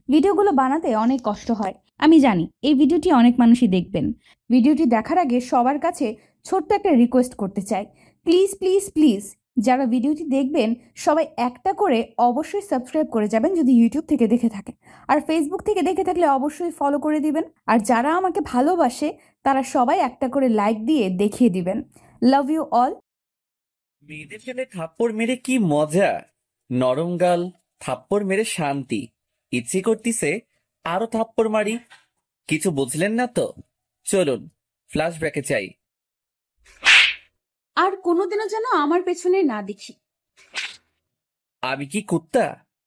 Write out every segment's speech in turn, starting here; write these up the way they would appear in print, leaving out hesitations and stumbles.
ভিডিওগুলো বানাতে অনেক কষ্ট হয়। আমি জানি এই ভিডিওটি অনেক মানুষই দেখবেন। ভিডিওটি দেখার আগে সবার কাছে ছোট্ট একটা রিকোয়েস্ট করতে চাই। প্লিজ প্লিজ প্লিজ যারা ভিডিওটি দেখবেন সবাই একটা করে অবশ্যই সাবস্ক্রাইব করে যাবেন যদি ইউটিউব থেকে দেখে থাকেন। আর ফেসবুক থেকে দেখে থাকলে অবশ্যই ফলো করে দিবেন। আর যারা আমাকে ভালোবাসে তারা সবাই একটা করে লাইক দিয়ে দেখিয়ে দিবেন। Love you all. মেয়েদের ছেলে থাপ্পড় মেরে কি মজা! নরম গাল, থাপ্পড় মেরে শান্তি। ইচ্ছে করতিছে আরো থাপ্পড় মারি। কিছু বুঝলেন না তো? চলুন ফ্ল্যাশব্যাকে চাই। আর কোনোদিনও যেন আমার পেছনে না দেখি। আমি কি কুত্তা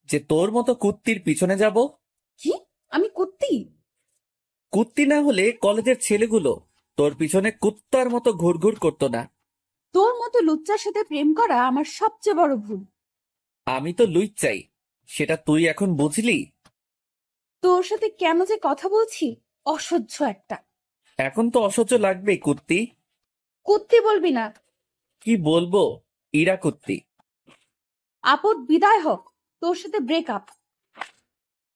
যে তোর মতো কুত্তির পিছনে যাব? কি? আমি কুত্তি? কুত্তি না হলে কলেজের ছেলেগুলো তোর পিছনে কুত্তার মতো ঘুরঘুর করতো না। তোর মতো লুচ্চার সাথে প্রেম করা আমার সবচেয়ে বড় ভুল। আমি তো লুইচ্চাই, সেটা তুই এখন বুঝলি? তোর সাথে কেন যে কথা বলছি, অসহ্য একটা। এখন তো অসহ্য লাগবেই কুত্তি। কুত্তি বলবি না। কি বলবো? ইরা কুত্তি। আপদ বিদায় হোক, তোর সাথে ব্রেকআপ।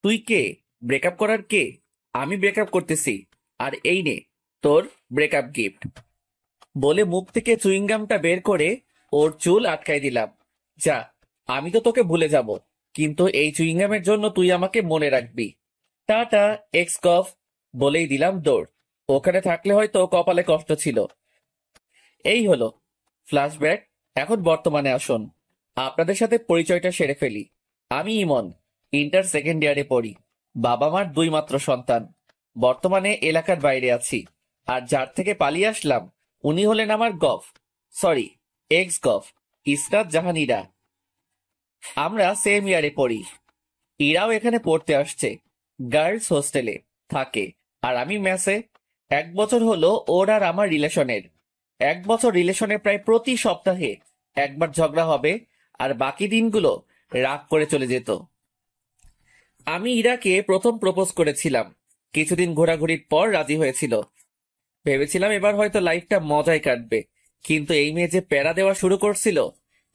তুই কে? ব্রেকআপ করার কে? আমি ব্রেকআপ করতেছি। আর এই নে তোর ব্রেকআপ গিফট। বলে মুখ থেকে চুইংগামটা বের করে ওর চুল আটকাই দিলাম। যা, আমি তো তোকে ভুলে যাব, কিন্তু এই চুইংগামের জন্য তুই আমাকে মনে রাখবি। টাটা এক্স কফ। বলেই দিলাম দৌড়। ওখানে থাকলে হয়তো কপালে কষ্ট ছিল। এই হলো ফ্ল্যাশব্যাক। এখন বর্তমানে আসুন, আপনাদের সাথে পরিচয়টা সেরে ফেলি। আমি ইমন, ইন্টার সেকেন্ড ইয়ারে পড়ি। বাবা মার দুই মাত্র সন্তান। বর্তমানে এলাকার বাইরে আছি। আর যার থেকে পালিয়ে আসলাম উনি হলেন আমার গফ, সরি এক্স গফ, ইসরাত জাহান ইরা। আমরা সেম ইয়ারে পড়ি। ইরাও এখানে পড়তে আসছে, গার্লস হোস্টেলে থাকে, আর আমি মেসে। 1 বছর হলো ওর আর আমার রিলেশনের। 1 বছর রিলেশনে প্রায় প্রতি সপ্তাহে একবার ঝগড়া হবে, আর বাকি দিনগুলো রাগ করে চলে যেত। আমি ইরাকে প্রথম প্রপোজ করেছিলাম। কিছুদিন ঘোরাঘুরির পর রাজি হয়েছিল। ভেবেছিলাম এবার হয়তো লাইফটা মজায় কাটবে, কিন্তু এই মেয়ে যে প্যারা দেওয়া শুরু করছিল,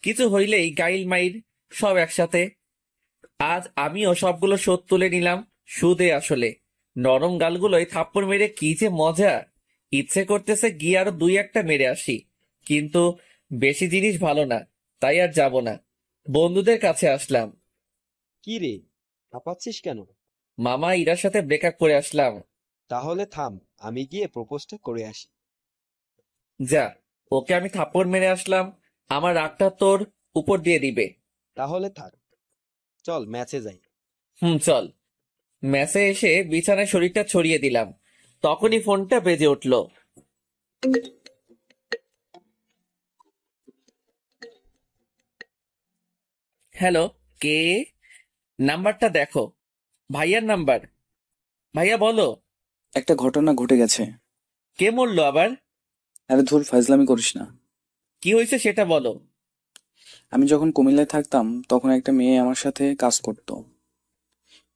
কিছু হইলেই গাইল মাইর, সব একসাথে। আজ আমিও সবগুলো শোধ তুলে নিলাম সুদে আসলে। নরম গালগুলোয় থাপ্পড় মেরে কি যে মজা! ইচ্ছে করতেছে গিয়ে আরো দুই একটা মেরে আসি, কিন্তু বেশি জিনিস ভালো না, তাই আর যাব না। বন্ধুদের কাছে আসলাম। কি রে, হাঁপাচ্ছিস কেন? মামা ইরার সাথে ব্রেকআপ করে আসলাম। তাহলে থাম, আমি গিয়ে প্রপোজটা করে আসি। যা, ওকে আমি থাপ্পড় মেরে আসলাম, আমার রাগটা তোর উপর দিয়ে দিবে। তাহলে থাক, চল ম্যাচে যাই। চল। ম্যাচে এসে বিছানায় শরীরটা ছড়িয়ে দিলাম, তখনই ফোনটা বেজে উঠল। হ্যালো, কে? নাম্বারটা দেখো। ভাইয়ার নাম্বার। ভাইয়া বলো। একটা ঘটনা ঘটে গেছে। কে মরলো আবার? আরে ধুর, ফাজলামি করিস না। কি হয়েছে সেটা বলো। আমি যখন কুমিল্লায় থাকতাম তখন একটা মেয়ে আমার সাথে কাজ করতো।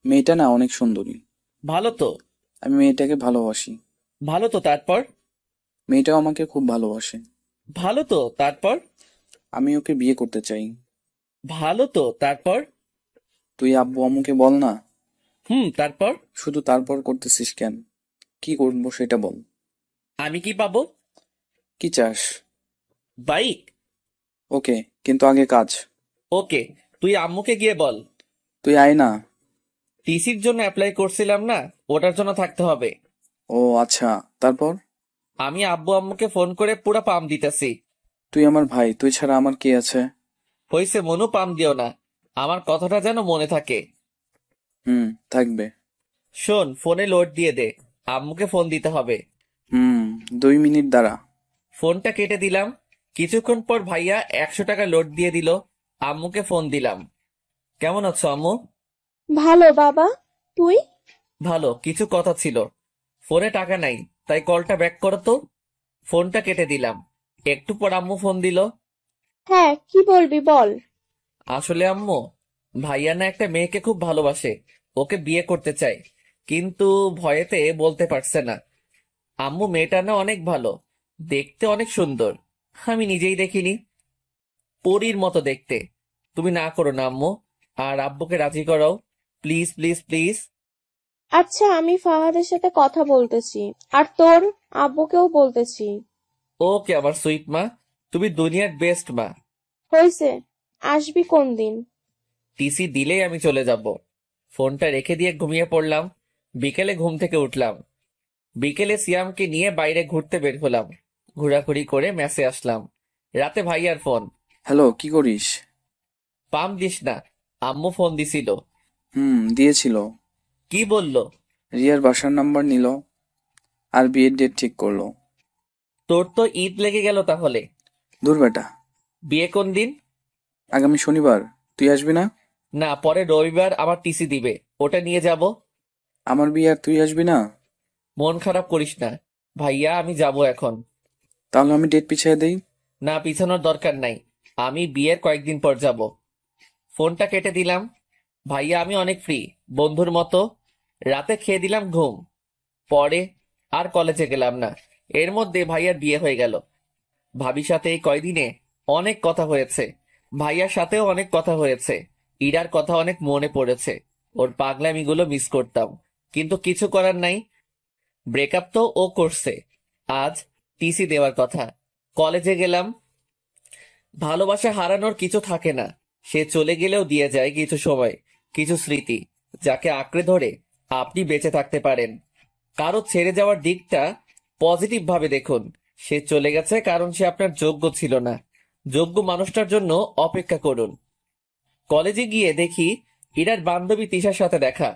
মেয়েটা না অনেক সুন্দরী। ভালো তো। আমি মেয়েটাকে ভালোবাসি। ভালো তো, তারপর? মেয়েটাও আমাকে খুব ভালোবাসে। ভালো তো, তারপর? আমি ওকে বিয়ে করতে চাই। ভালো তো, তারপর? তুই আব্বু আম্মুকে বল না। তারপর? শুধু তারপর করতেছিস কেন? কি করবো সেটা বল। আমি কি পাবো? কি চাস? বাইক। ওকে, কিন্তু আগে কাজ। ওকে, তুই আম্মুকে গিয়ে বল। তুই আয় না। টিসির জন্য অ্যাপ্লাই করছিলাম না, ওটার জন্য থাকতে হবে। ও আচ্ছা, তারপর? আমি আব্বু আম্মুকে ফোন করে পুরা পাম দিতেছি। তুই আমার ভাই, তুই ছাড়া আমার কে আছে? হইছে মনু, পাম দিও না, আমার কথাটা যেন মনে থাকে। থাকবে। শোন, ফোনে লোড দিয়ে দে, আম্মুকে ফোন দিতে হবে। 2 মিনিট দাঁড়া। ফোনটা কেটে দিলাম। কিছুক্ষণ পর ভাইয়া 100 টাকা লোড দিয়ে দিল। আম্মুকে ফোন দিলাম। কেমন আছো আম্মু? ভালো বাবা, তুই? ভালো, কিছু কথা ছিল। ফোনে টাকা নাই, তাই কলটা ব্যাক করো তো। ফোনটা কেটে দিলাম। একটু পর আম্মু ফোন দিল। হ্যাঁ, কি বলবি বল। আসলে আম্মু, ভাইয়া না একটা মেয়েকে খুব ভালোবাসে, ওকে বিয়ে করতে চায়, কিন্তু ভয়েতে বলতে পারছে না। আম্মু, মেয়েটা না অনেক ভালো, দেখতে অনেক সুন্দর। আমি নিজেই দেখিনি, পরীর মতো দেখতে। তুমি না করো না আম্মু, আর আব্বুকে রাজি করাও, প্লিজ প্লিজ প্লিজ। আচ্ছা, আমি ফাহাদের সাথে কথা বলতেছি, আর তোর আব্বুকেও বলতেছি। ওকে আমার সুইট মা, তুমি দুনিয়ার বেস্ট মা। হইছে, আসবি কোন দিন? টিসি দিলেই আমি চলে যাব। ফোনটা রেখে দিয়ে ঘুমিয়ে পড়লাম। বিকেলে ঘুম থেকে উঠলাম। বিকেলে সিয়ামকে নিয়ে বাইরে ঘুরতে বের হলাম। ঘোরাঘুরি করে মেসে আসলাম। রাতে ভাইয়ার ফোন। হ্যালো, কি করিস? পাম দিস না, আম্মু ফোন দিছিল। দিয়েছিল। কি বললো? রিয়ার বাসার নাম্বার নিল আর বিয়ের ডেট ঠিক করলো। তোর তো ঈদ লেগে গেল তাহলে। দূর বেটা, বিয়ে কোন দিন? আগামী শনিবার। তুই আসবি না? না, পরে রবিবার আমার টিসি দিবে, ওটা নিয়ে যাব। আমার বিয়ে আর তুই আসবি না? মন খারাপ করিস না ভাইয়া, আমি যাব এখন। তাহলে আমি ডেট পিছিয়ে দেই। না, পিছানোর দরকার নাই, আমি বিয়ের কয়েকদিন পর যাব। ফোনটা কেটে দিলাম। ভাইয়া আমি অনেক ফ্রি, বন্ধুর মতো। রাতে খেয়ে দিলাম ঘুম। পরে আর কলেজে গেলাম না। এর মধ্যে ভাইয়ার বিয়ে হয়ে গেল। ভাবির সাথে এই কয়দিনে অনেক কথা হয়েছে। ভাইয়ার সাথেও অনেক কথা হয়েছে। ইরার কথা অনেক মনে পড়েছে। ওর পাগলামিগুলো মিস করতাম, কিন্তু কিছু করার নাই। ব্রেকআপ তো ও করছে। আজ টিসি দেওয়ার কথা। কলেজে গেলাম। ভালোবাসা হারানোর কিছু থাকে না। সে চলে গেলেও দিয়ে যায় কিছু সময়, কিছু স্মৃতি, যাকে আঁকড়ে ধরে আপনি বেঁচে থাকতে পারেন। কারো ছেড়ে যাওয়ার দিকটা পজিটিভ ভাবে দেখুন। সে চলে গেছে কারণ সে আপনার যোগ্য ছিল না। যোগ্য মানুষটার জন্য অপেক্ষা করুন। কলেজে গিয়ে দেখি ইরার বান্ধবী তিশার সাথে দেখা।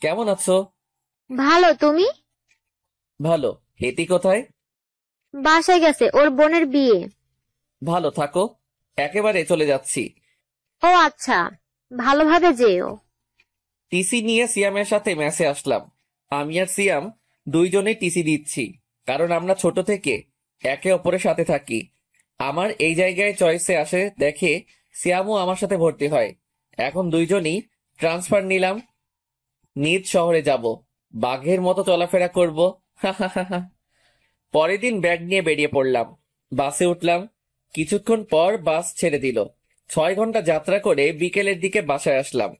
কেমন আছো? ভালো, তুমি? ভালো। হেতি কোথায়? বাসায় গেছে, ওর বোনের বিয়ে। ভালো থাকো, একেবারে চলে যাচ্ছি। ও আচ্ছা, ভালোভাবে যেও। টিসি নিয়ে সিয়ামের সাথে মেসে আসলাম। আমি আর সিয়াম দুইজনে টিসি দিচ্ছি, কারণ আমরা ছোট থেকে একে অপরের সাথে থাকি। আমার এই জায়গায় চয়েসে আসে দেখে সিয়ামও আমার সাথে ভর্তি হয়। এখন দুইজনই ট্রান্সফার নিলাম। নিজ শহরে যাব, বাঘের মতো চলাফেরা করব। পরের দিন ব্যাগ নিয়ে বেরিয়ে পড়লাম। বাসে উঠলাম। কিছুক্ষণ পর বাস ছেড়ে দিল। 6 ঘন্টা যাত্রা করে বিকেলের দিকে বাসায় আসলাম।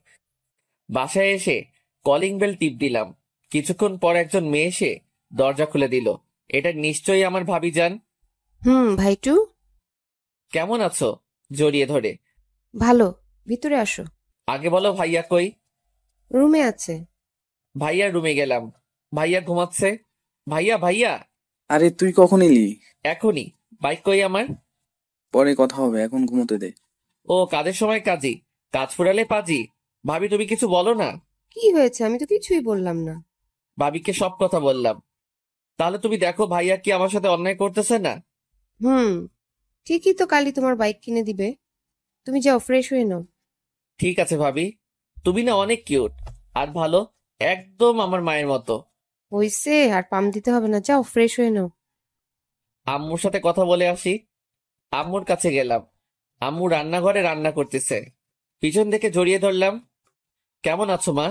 বাসায় এসে কলিং বেল টিপ দিলাম। কিছুক্ষণ পর একজন মেয়ে এসে দরজা খুলে দিল। এটা নিশ্চয়ই আমার ভাবি যান। ভাইটু, কেমন আছো? জড়িয়ে ধরে। ভালো। ভিতরে আসো। আগে বলো ভাইয়া কই? রুমে আছে। ভাইয়ার রুমে গেলাম। ভাইয়া ঘুমাচ্ছে। ভাইয়া ভাইয়া। আরে তুই কখন এলি? এখনই। বাইক কই আমার? পরে কথা হবে, এখন ঘুমোতে দে। ও কাজের সময় কাজী, কাজ ফুরালে পাজি। ভাবি তুমি কিছু বলো না। কি হয়েছে? আমি তো কিছুই বললাম না। ভাবিকে সব কথা বললাম। তাহলে তুমি দেখো ভাইয়া কি আমার সাথে অন্যায় করতেছে না। হুম, ঠিকই তো, কালই তোমার বাইক কিনে দিবে। তুমি যাও, ফ্রেশ হয়ে নাও। ঠিক আছে ভাবি, তুমি না অনেক কিউট আর ভালো, একদম আমার মায়ের মতো। হইছে, আর পাম দিতে হবে না, যাও ফ্রেশ হয়ে নাও। আম্মুর সাথে কথা বলে আসি। আম্মুর কাছে গেলাম। আম্মু রান্নাঘরে রান্না করতেছে। পিছন থেকে জড়িয়ে ধরলাম। কেমন আছো মা?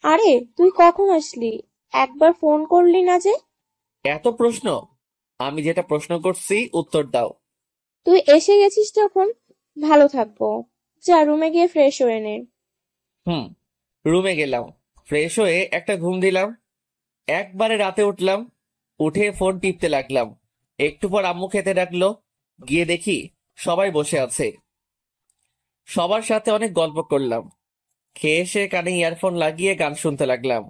আরে, তুই কখন আসলি? একবার ফোন করলি না যে? এত প্রশ্ন? আমি যেটা প্রশ্ন করছি উত্তর দাও। তুই এসে গেছিস তখন? ভালো থাকবো। যা, রুমে গিয়ে ফ্রেশ হয়ে নে। হুম। রুমে গেলাম। ফ্রেশ হয়ে একটা ঘুম দিলাম। একবারে রাতে উঠলাম। উঠে ফোন টিপতে লাগলাম। একটু পর আম্মু খেতে ডাকলো। গিয়ে দেখি সবাই বসে আছে। সবার সাথে অনেক গল্প করলাম। খেয়ে এসে কানে ইয়ারফোন লাগিয়ে গান শুনতে লাগলাম।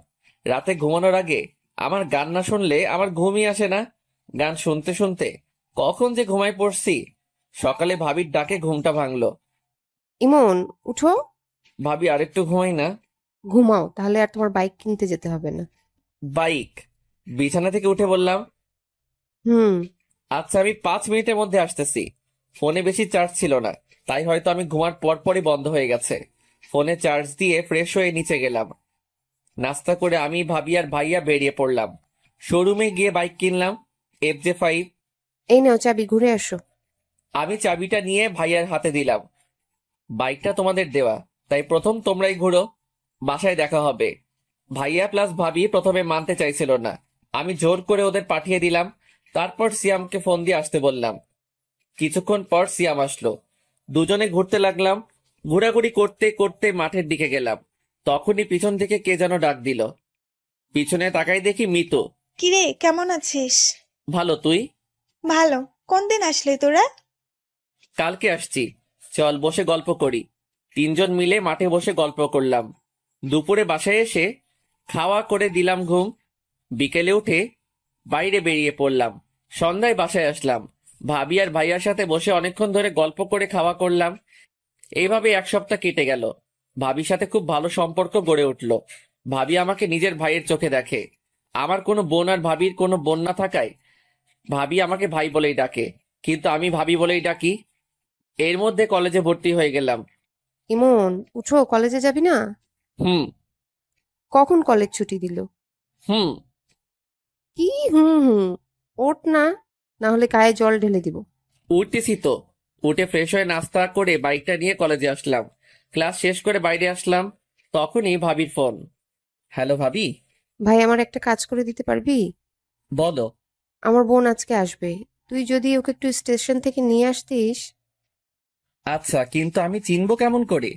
রাতে ঘুমানোর আগে আমার গান না শুনলে আমার ঘুমই আসে না। গান শুনতে শুনতে কখন যে ঘুমায় পড়ছি। সকালে ভাবির ডাকে ঘুমটা ভাঙলো। ইমন, উঠো। ভাবি আরেকটু ঘুমাই না? ঘুমাও, তাহলে আর তোমার বাইক কিনতে যেতে হবে না। বাইক? বিছানা থেকে উঠে বললাম, হুম। আচ্ছা আমি 5 মিনিটের মধ্যে আসতেছি। ফোনে বেশি চার্জ ছিল না, তাই হয়তো আমি ঘুমার পরপরই বন্ধ হয়ে গেছে। ফোনে চার্জ দিয়ে ফ্রেশ হয়ে নিচে গেলাম। নাস্তা করে আমি ভাবি আর ভাইয়া বেরিয়ে পড়লাম। শোরুমে গিয়ে বাইক কিনলাম, FJ5। এই নাও চাবি, ঘুরে আসো। আমি চাবিটা নিয়ে ভাইয়ার হাতে দিলাম। বাইকটা তোমাদের দেওয়া, তাই প্রথম তোমরাই ঘুরো, বাসায় দেখা হবে। ভাইয়া প্লাস ভাবি প্রথমে মানতে চাইছিল না। আমি জোর করে ওদের পাঠিয়ে দিলাম। তারপর সিয়ামকে ফোন দিয়ে আসতে বললাম। কিছুক্ষণ পর সিয়াম আসলো। দুজনে ঘুরতে লাগলাম। ঘোরাঘুরি করতে করতে মাঠের দিকে গেলাম। তখনই পিছন থেকে কে যেন ডাক দিল। পিছনে তাকাই দেখি মিতু। কিরে, কেমন আছিস? ভালো, তুই? ভালো। কোন দিন আসলে তোরা? কালকে আসছি। চল বসে গল্প করি। 3জন মিলে মাঠে বসে গল্প করলাম। দুপুরে বাসায় এসে খাওয়া করে দিলাম ঘুম। বিকেলে উঠে বাইরে বেরিয়ে পড়লাম। সন্ধ্যায় বাসায় আসলাম। ভাবি আর ভাইয়ার সাথে বসে অনেকক্ষণ ধরে গল্প করে খাওয়া করলাম। এইভাবে 1 সপ্তাহ কেটে গেল। ভাবির সাথে খুব ভালো সম্পর্ক গড়ে উঠল। ভাবি আমাকে নিজের ভাইয়ের চোখে দেখে। আমার কোনো বোন আর ভাবির কোনো বোন না থাকায় ভাবি আমাকে ভাই বলেই ডাকে, কিন্তু আমি ভাবি বলেই ডাকি। এর মধ্যে কলেজে ভর্তি হয়ে গেলাম। ইমন, উঠো, কলেজে যাবি না? হুম। কখন কলেজ ছুটি দিল? হুম। কি হুম হুম? ওঠ না, না হলে গায়ে জল ঢেলে দিব। উঠতেছি তো। উঠে ফ্রেশ হয়ে নাস্তা করে বাইকটা নিয়ে কলেজে আসলাম। ক্লাস শেষ করে বাইরে আসলাম, তখনই ভাবির ফোন। হ্যালো ভাবি। ভাই, আমার একটা কাজ করে দিতে পারবি? বলো। আমার বোন আজকে আসবে, তুই যদি ওকে একটু স্টেশন থেকে নিয়ে আসতিস। আচ্ছা, কিন্তু আমি চিনবো কেমন করে?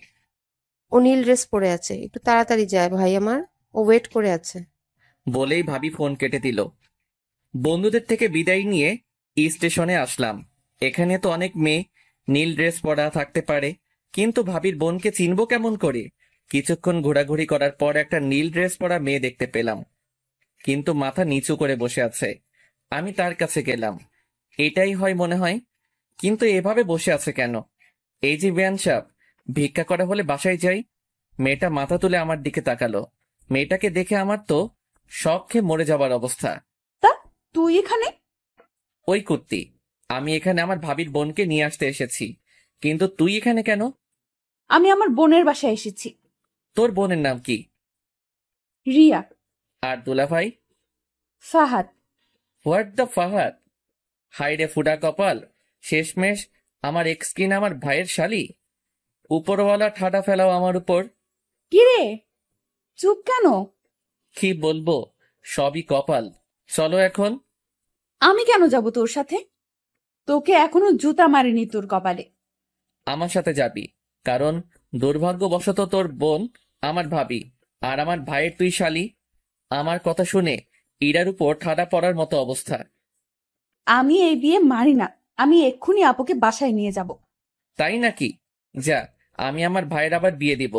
ও নীল ড্রেস পরে আছে, একটু তাড়াতাড়ি যায় ভাই আমার, ও ওয়েট করে আছে। বলেই ভাবি ফোন কেটে দিল। বন্ধুদের থেকে বিদায় নিয়ে স্টেশনে আসলাম। এখানে তো অনেক মেয়ে নীল ড্রেস পরা থাকতে পারে, কিন্তু ভাবির বোনকে চিনবো কেমন করে? কিছুক্ষণ ঘোরাঘুরি করার পর একটা নীল ড্রেস পরা মেয়ে দেখতে পেলাম, কিন্তু মাথা নিচু করে বসে আছে। আমি তার কাছে গেলাম। এটাই হয় মনে হয়, কিন্তু এভাবে বসে আছে কেন? এই যে বেয়ান সাহেব, ভিক্ষা করা হলে বাসায় যাই। মেয়েটা মাথা তুলে আমার দিকে তাকালো। মেয়েটাকে দেখে আমার তো শখ খেয়ে মরে যাবার অবস্থা। তা তুই এখানে? ওই কুত্তি, আমি এখানে আমার ভাবির বোনকে নিয়ে আসতে এসেছি, কিন্তু তুই এখানে কেন? আমি আমার বোনের বাসায় এসেছি। তোর বোনের নাম কি? রিয়া। আর দুলাভাই? ফাহাদ। What the Fahad? হাইরে ফুডা কপাল, শেষমেশ আমার এক্স কিনা আমার ভাইয়ের শালি। উপরওয়ালা ঠাডা ফেলাও আমার উপর। কিরে, চুপ কেন? কি বলবো, সবই কপাল। চলো এখন। আমি কেন যাব তোর সাথে? তোকে এখনো জুতা মারিনি তোর কপালে। আমার সাথে যাবি, কারণ দুর্ভাগ্যবশত তোর বোন আমার ভাবি, আর আমার ভাইয়ের তুই শালি। আমার কথা শুনে ইরার উপর ঠাডা পড়ার মতো অবস্থা। আমি এই বিয়ে মারি না। আমি এক্ষুনি আপুকে বাসায় নিয়ে যাব। তাই নাকি? যা, আমি আমার ভাইয়ের আবার বিয়ে দিব।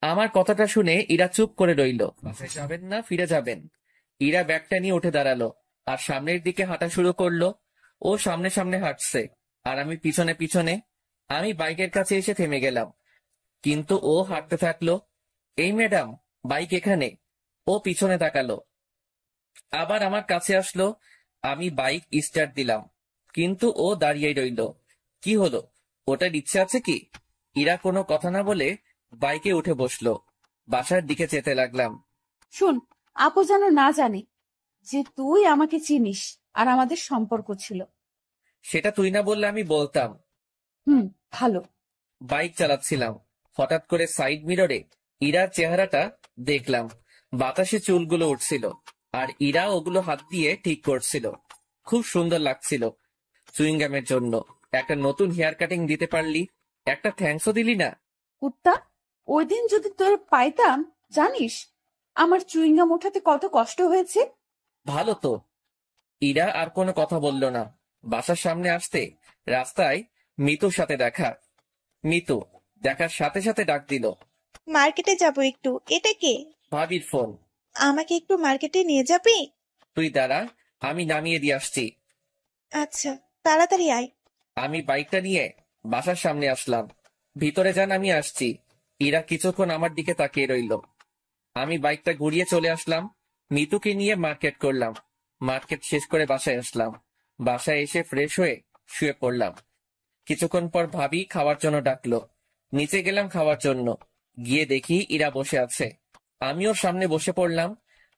আমার কথাটা শুনে ইরা চুপ করে রইল। বাসায় যাবেন না ফিরে যাবেন? ইরা ব্যাগটা নিয়ে উঠে দাঁড়ালো আর সামনের দিকে হাঁটা শুরু করলো। ও সামনে সামনে হাঁটছে আর আমি পিছনে পিছনে। আমি বাইকের কাছে এসে থেমে গেলাম, কিন্তু ও হাঁটতে থাকলো। এই ম্যাডাম, বাইক এখানে। ও পিছনে তাকালো, আবার আমার কাছে আসলো। আমি বাইক স্টার্ট দিলাম, কিন্তু ও দাঁড়িয়ে রইল। কি হলো, ওটার ইচ্ছে আছে কি? ইরা কোনো কথা না বলে বাইকে উঠে বসলো। বাসার দিকে যেতে লাগলাম। শোন, আপু যেন না জানে যে তুই আমাকে চিনিস আর আমাদের সম্পর্ক ছিল। সেটা তুই না বললে আমি বলতাম। ভালো। বাইক চালাচ্ছিলাম, হঠাৎ করে সাইড মিররে ইরার চেহারাটা দেখলাম। বাতাসে চুলগুলো উঠছিল আর ইরা ওগুলো হাত দিয়ে ঠিক করছিল। খুব সুন্দর লাগছিল। চুইংগামের জন্য একটা নতুন হেয়ার কাটিং দিতে পারলি, একটা থ্যাঙ্কসও দিলি না। কুত্তা, ওই দিন যদি তোর পাইতাম, জানিস আমার চুইংগাম ওঠাতে কত কষ্ট হয়েছে। ভালো তো। ইরা আর কোনো কথা বলল না। বাসার সামনে আসতে রাস্তায় মিতুর সাথে দেখা। মিতু দেখার সাথে সাথে ডাক দিল। মার্কেটে যাব একটু। এটা কে? ভাবির ফোন। আমাকে একটু মার্কেটে নিয়ে যাবি? তুই দাঁড়া, আমি নামিয়ে দিয়ে আসছি। আচ্ছা, তাড়াতাড়ি আয়। আমি বাইকটা নিয়ে বাসার সামনে আসলাম। ভিতরে যান, আমি আসছি। ইরা কিছুক্ষণ আমার দিকে তাকিয়ে রইল। আমি বাইকটা ঘুরিয়ে চলে আসলাম। মিতুকে নিয়ে মার্কেট করলাম। মার্কেট শেষ করে বাসায় আসলাম। বাসায় এসে ফ্রেশ হয়ে শুয়ে পড়লাম। কিছুক্ষণ পর ভাবি খাওয়ার জন্য ডাকলো। নিচে গেলাম খাওয়ার জন্য। গিয়ে দেখি ইরা বসে আছে। আমি ওর সামনে বসে পড়লাম।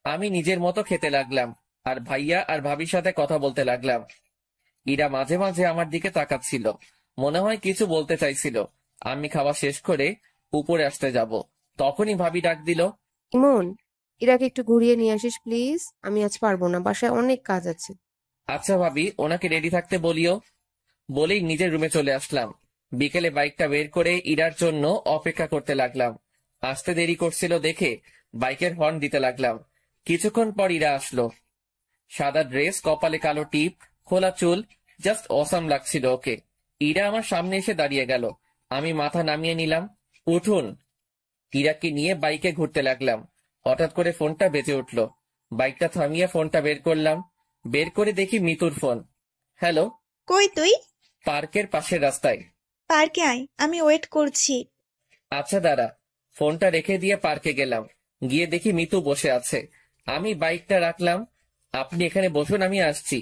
আমি নিজের মতো খেতে লাগলাম আর ভাইয়া আর ভাবির সাথে কথা বলতে লাগলাম। ইরা মাঝে মাঝে আমার দিকে তাকাচ্ছিল, মনে হয় কিছু বলতে চাইছিল। আমি খাওয়া শেষ করে উপরে আসতে যাব, তখনই ভাবি ডাক দিল। ইমন, ইরাকে একটু ঘুরিয়ে নিয়ে আসিস প্লিজ, আমি আজ পারবো না, বাসায় অনেক কাজ আছে। আচ্ছা ভাবি, ওনাকে রেডি থাকতে বলিও। বলেই নিজের রুমে চলে আসলাম। বিকেলে বাইকটা বের করে ইরার জন্য অপেক্ষা করতে লাগলাম। আসতে দেরি করছিল দেখে বাইকের হর্ন দিতে লাগলাম। কিছুক্ষণ পর ইরা আসলো। সাদা ড্রেস, কপালে কালো টিপ, খোলা চুল, জাস্ট অসাম লাগছিল ওকে। ইরা আমার সামনে এসে দাঁড়িয়ে গেল। আমি মাথা নামিয়ে নিলাম। উঠুন। ইরাকে নিয়ে বাইকে ঘুরতে লাগলাম। হঠাৎ করে ফোনটা বেজে উঠল। বাইকটা থামিয়ে ফোনটা বের করলাম। বের করে দেখি মিতুর ফোন। হ্যালো। কই তুই? পার্কের পাশের রাস্তায়। পার্কে আয়, আমি ওয়েট করছি। আচ্ছা দাঁড়া। ফোনটা রেখে দিয়ে পার্কে গেলাম। গিয়ে দেখি মিতু বসে আছে। আমি বাইকটা রাখলাম। আপনি এখানে বসুন, আমি আসছি।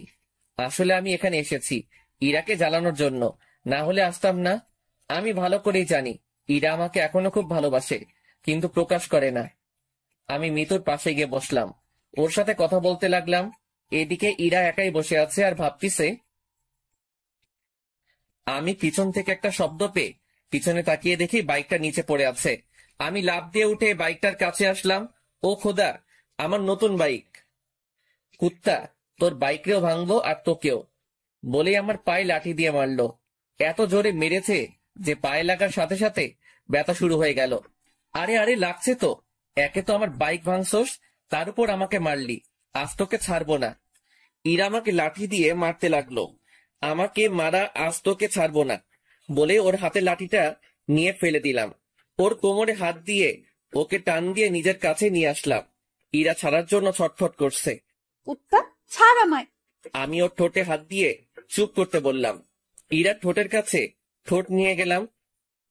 আসলে আমি এখানে এসেছি ইরাকে জ্বালানোর জন্য, না হলে আসতাম না। আমি ভালো করেই জানি ইরা আমাকে এখনো খুব ভালোবাসে, কিন্তু প্রকাশ করে না। আমি মিতুর পাশে গিয়ে বসলাম। ওর সাথে কথা বলতে লাগলাম। এদিকে ইরা একাই বসে আছে আর ভাবতিছে। আমি পিছন থেকে একটা শব্দ পেয়ে পিছনে তাকিয়ে দেখি বাইকটা নিচে পড়ে আছে। আমি লাফ দিয়ে উঠে বাইকটার কাছে আসলাম। ও খোদা, আমার নতুন বাইক। কুত্তা, তোর বাইকরেও ভাঙবো আর তোকেও, বলেই আমার পায়ে লাঠি দিয়ে মারলো। এত জোরে মেরেছে যে পায়ে লাগার সাথে সাথে ব্যথা শুরু হয়ে গেল। আরে আরে, লাগছে তো। একে তো আমার বাইক ভাঙছোস, তার উপর আমাকে মারলি। আজ তোকে ছাড়বো না। ইরা আমাকে লাঠি দিয়ে মারতে লাগলো। আমাকে মারা আজ তোকে ছাড়বো না বলে ওর হাতে লাঠিটা নিয়ে ফেলে দিলাম। ওর কোমরে হাত দিয়ে ওকে টান দিয়ে নিজের কাছে নিয়ে আসলাম। ইরা ছাড়ার জন্য ছটফট করছে। কুত্তা, ছাড় আমায়। আমি ওর ঠোঁটে হাত দিয়ে চুপ করতে বললাম। ইরা ঠোঁটের কাছে ঠোঁট নিয়ে গেলাম।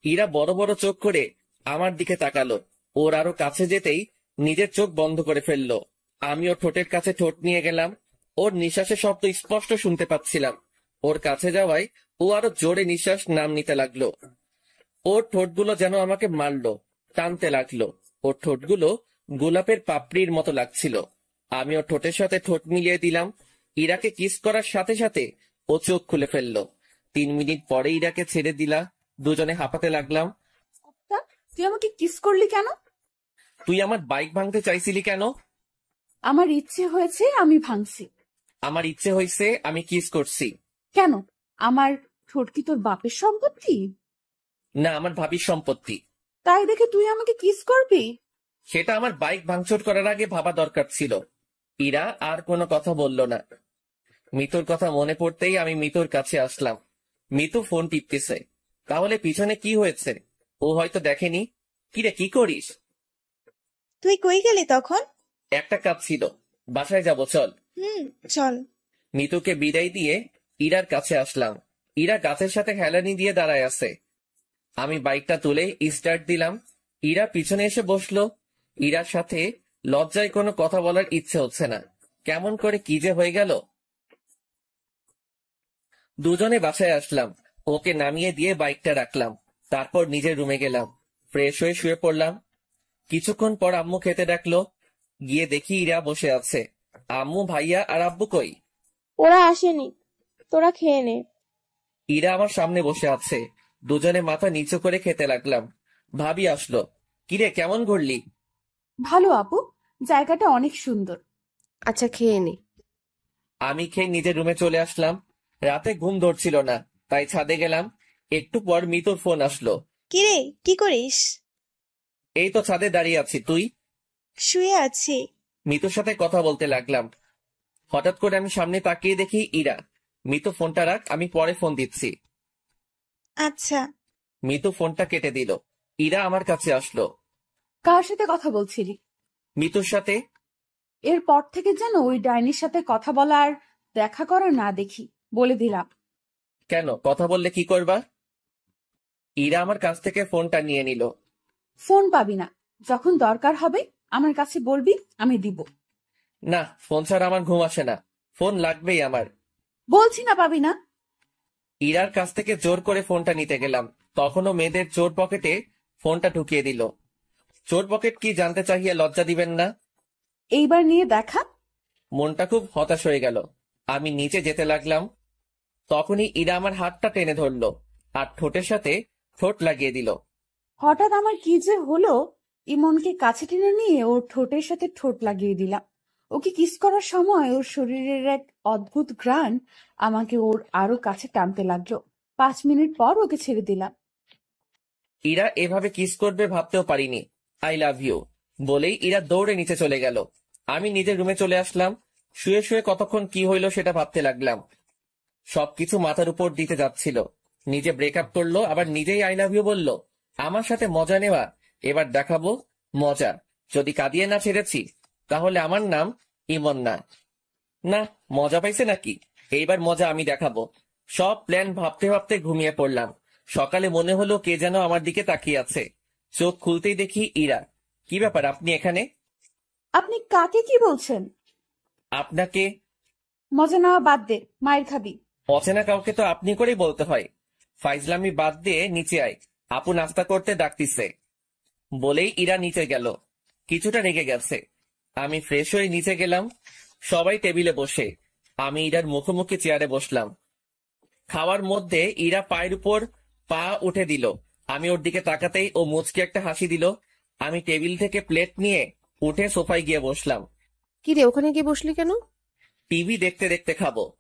ইরা বড় বড় চোখ করে আমার দিকে তাকালো। ওর আরো কাছে যেতেই নিজের চোখ বন্ধ করে ফেললো। আমি ওর ঠোঁটের কাছে ঠোঁট নিয়ে গেলাম। ওর নিঃশ্বাসের শব্দ স্পষ্ট শুনতে পাচ্ছিলাম। ওর কাছে যাওয়ায় ও আরো জোরে নিঃশ্বাস নাম নিতে লাগলো। ওর ঠোঁটগুলো যেন আমাকে মারলো, টানতে লাগলো। ওর ঠোঁটগুলো গোলাপের পাপড়ির মতো লাগছিল। আমি ওর ঠোঁটের সাথে ঠোঁট মিলিয়ে দিলাম। ইরাকে কিস করার সাথে সাথে ও চোখ খুলে ফেললো। 3 মিনিট পরে ইরাকে ছেড়ে দিলা। দুজনে হাঁপাতে লাগলাম। কুত্তা, তুই আমাকে কিস করলি কেন? তুই আমার বাইক ভাঙতে চাইছিলি কেন? আমার ইচ্ছে হয়েছে, আমি ভাঙছি। আমার ইচ্ছে হয়েছে, আমি কিস করছি। কেন? আমার ঠোঁট কি তোর বাপের সম্পত্তি? না, আমার ভাবির সম্পত্তি। তাই দেখে তুই আমাকে কিস করবি? সেটা আমার বাইক ভাঙচুর করার আগে ভাবা দরকার ছিল। ইরা আর কোনো কথা বলল না। মিতুর কথা মনে পড়তেই আমি মিতুর কাছে আসলাম। মিতু ফোন টিপতেছে। তাহলে পিছনে কি হয়েছে ও হয়তো দেখেনি। কিরে, কি করিস? তুই কই গেলি তখন? একটা কাজ ছিল, বাসায় যাব, চল। চল। মিতুকে বিদায় দিয়ে ইরার কাছে আসলাম। ইরা গাছের সাথে হেলানি দিয়ে দাঁড়ায় আছে। আমি বাইকটা তুলে স্টার্ট দিলাম। ইরা পিছনে এসে বসলো। ইরার সাথে লজ্জায় কোনো কথা বলার ইচ্ছে হচ্ছে না। কেমন করে কি যে হয়ে গেল। দুজনে বাসায় আসলাম। ওকে নামিয়ে দিয়ে বাইকটা রাখলাম। তারপর নিজের রুমে গেলাম। ফ্রেশ হয়ে শুয়ে পড়লাম। কিছুক্ষণ পর আম্মু খেতে ডাকলো। গিয়ে দেখি ইরা বসে আছে। আম্মু, ভাইয়া আর আব্বু কই? ওরা আসেনি, তোরা খেয়ে নে। ইরা আমার সামনে বসে আছে। দুজনে মাথা নিচু করে খেতে লাগলাম। ভাবি আসলো। কিরে, কেমন ঘুরলি? ভালো আপু, জায়গাটা অনেক সুন্দর। আচ্ছা, খেয়ে নে। আমি খেয়ে নিজের রুমে চলে আসলাম। রাতে ঘুম ধরছিল না, তাই ছাদে গেলাম। একটু পর মিতুর ফোন আসলো। কিরে, কি করিস? এই তো ছাদে দাঁড়িয়ে আছি, তুই? শুয়ে আছি। মিতুর সাথে কথা বলতে লাগলাম। হঠাৎ করে আমি সামনে তাকিয়ে দেখি ইরা। মিতু, ফোনটা রাখ, আমি পরে ফোন দিচ্ছি। আচ্ছা। মিতু ফোনটা কেটে দিল। ইরা আমার কাছে আসলো। কার সাথে কথা বলছিলি? মিতুর সাথে। এরপর থেকে যেন ওই ডাইনির সাথে কথা বলা আর দেখা করা না দেখি, বলে দিলাম। কেন, কথা বললে কি করবা? ইরা আমার কাছ থেকে ফোনটা নিয়ে নিল। ফোন পাবি না, যখন দরকার হবে আমার কাছে বলবি, আমি দিব। না, ফোন ছাড়া আমার ঘুম আসে না। ফোন লাগবেই আমার। বলছি না পাবি না। ইরার কাছ থেকে জোর করে ফোনটা নিতে গেলাম, তখনও মেয়েদের চোর পকেটে ফোনটা ঢুকিয়ে দিল। চোর পকেট কি জানতে চাহিয়ে লজ্জা দিবেন না? এইবার নিয়ে দেখা। মনটা খুব হতাশ হয়ে গেল। আমি নিচে যেতে লাগলাম। তখনই ইরা আমার হাতটা টেনে ধরলো আর ঠোঁটের সাথে ঠোঁট লাগিয়ে দিল। হঠাৎ আমার কি যে হলো, ইমনকে কাছে টেনে নিয়ে ওর ঠোঁটের সাথে ঠোঁট লাগিয়ে দিলাম। ওকে কিস করার সময় ওর শরীরের এক অদ্ভুত ঘ্রাণ আমাকে ওর আরো কাছে টানতে লাগলো। 5 মিনিট পর ওকে ছেড়ে দিলাম। ইরা এভাবে কিস করবে ভাবতেও পারিনি। আই লাভ ইউ বলেই ইরা দৌড়ে নিচে চলে গেল। আমি নিজের রুমে চলে আসলাম। শুয়ে শুয়ে কতক্ষণ কি হইল সেটা ভাবতে লাগলাম। সবকিছু মাথার উপর দিতে যাচ্ছিল। নিজে ব্রেকআপ করলো, আবার নিজেই আই লাভ ইউ বললো। আমার সাথে মজা নেওয়া, এবার দেখাবো মজা। যদি কাঁদিয়ে না ছেড়েছি তাহলে আমার নাম ইমন না। না, মজা পাইছে নাকি? এইবার মজা আমি দেখাবো। সব প্ল্যান ভাবতে ভাবতে ঘুমিয়ে পড়লাম। সকালে মনে হলো কে যেন আমার দিকে তাকিয়ে আছে। চোখ খুলতেই দেখি ইরা। কি ব্যাপার, আপনি এখানে? আপনি কাকে কি বলছেন? আপনাকে। মজা নেওয়া বাদ দে, মায়ের খাবি। অচেনা কাউকে তো আপনি করেই বলতে হয়। ফাইজলামি বাদ দিয়ে নিচে আয়, আপু নাস্তা করতে ডাকতিছে। বলেই ইরা নিচে গেল। কিছুটা রেগে গেছে। আমি ফ্রেশ হয়ে নিচে গেলাম। সবাই টেবিলে বসে, আমি ইরার মুখোমুখি চেয়ারে বসলাম। খাওয়ার মধ্যে ইরা পায়ের উপর পা উঠে দিল। আমি ওর দিকে তাকাতেই ও মুচকে একটা হাসি দিল। আমি টেবিল থেকে প্লেট নিয়ে উঠে সোফায় গিয়ে বসলাম। কি রে, ওখানে গিয়ে বসলি কেন? টিভি দেখতে দেখতে খাবো।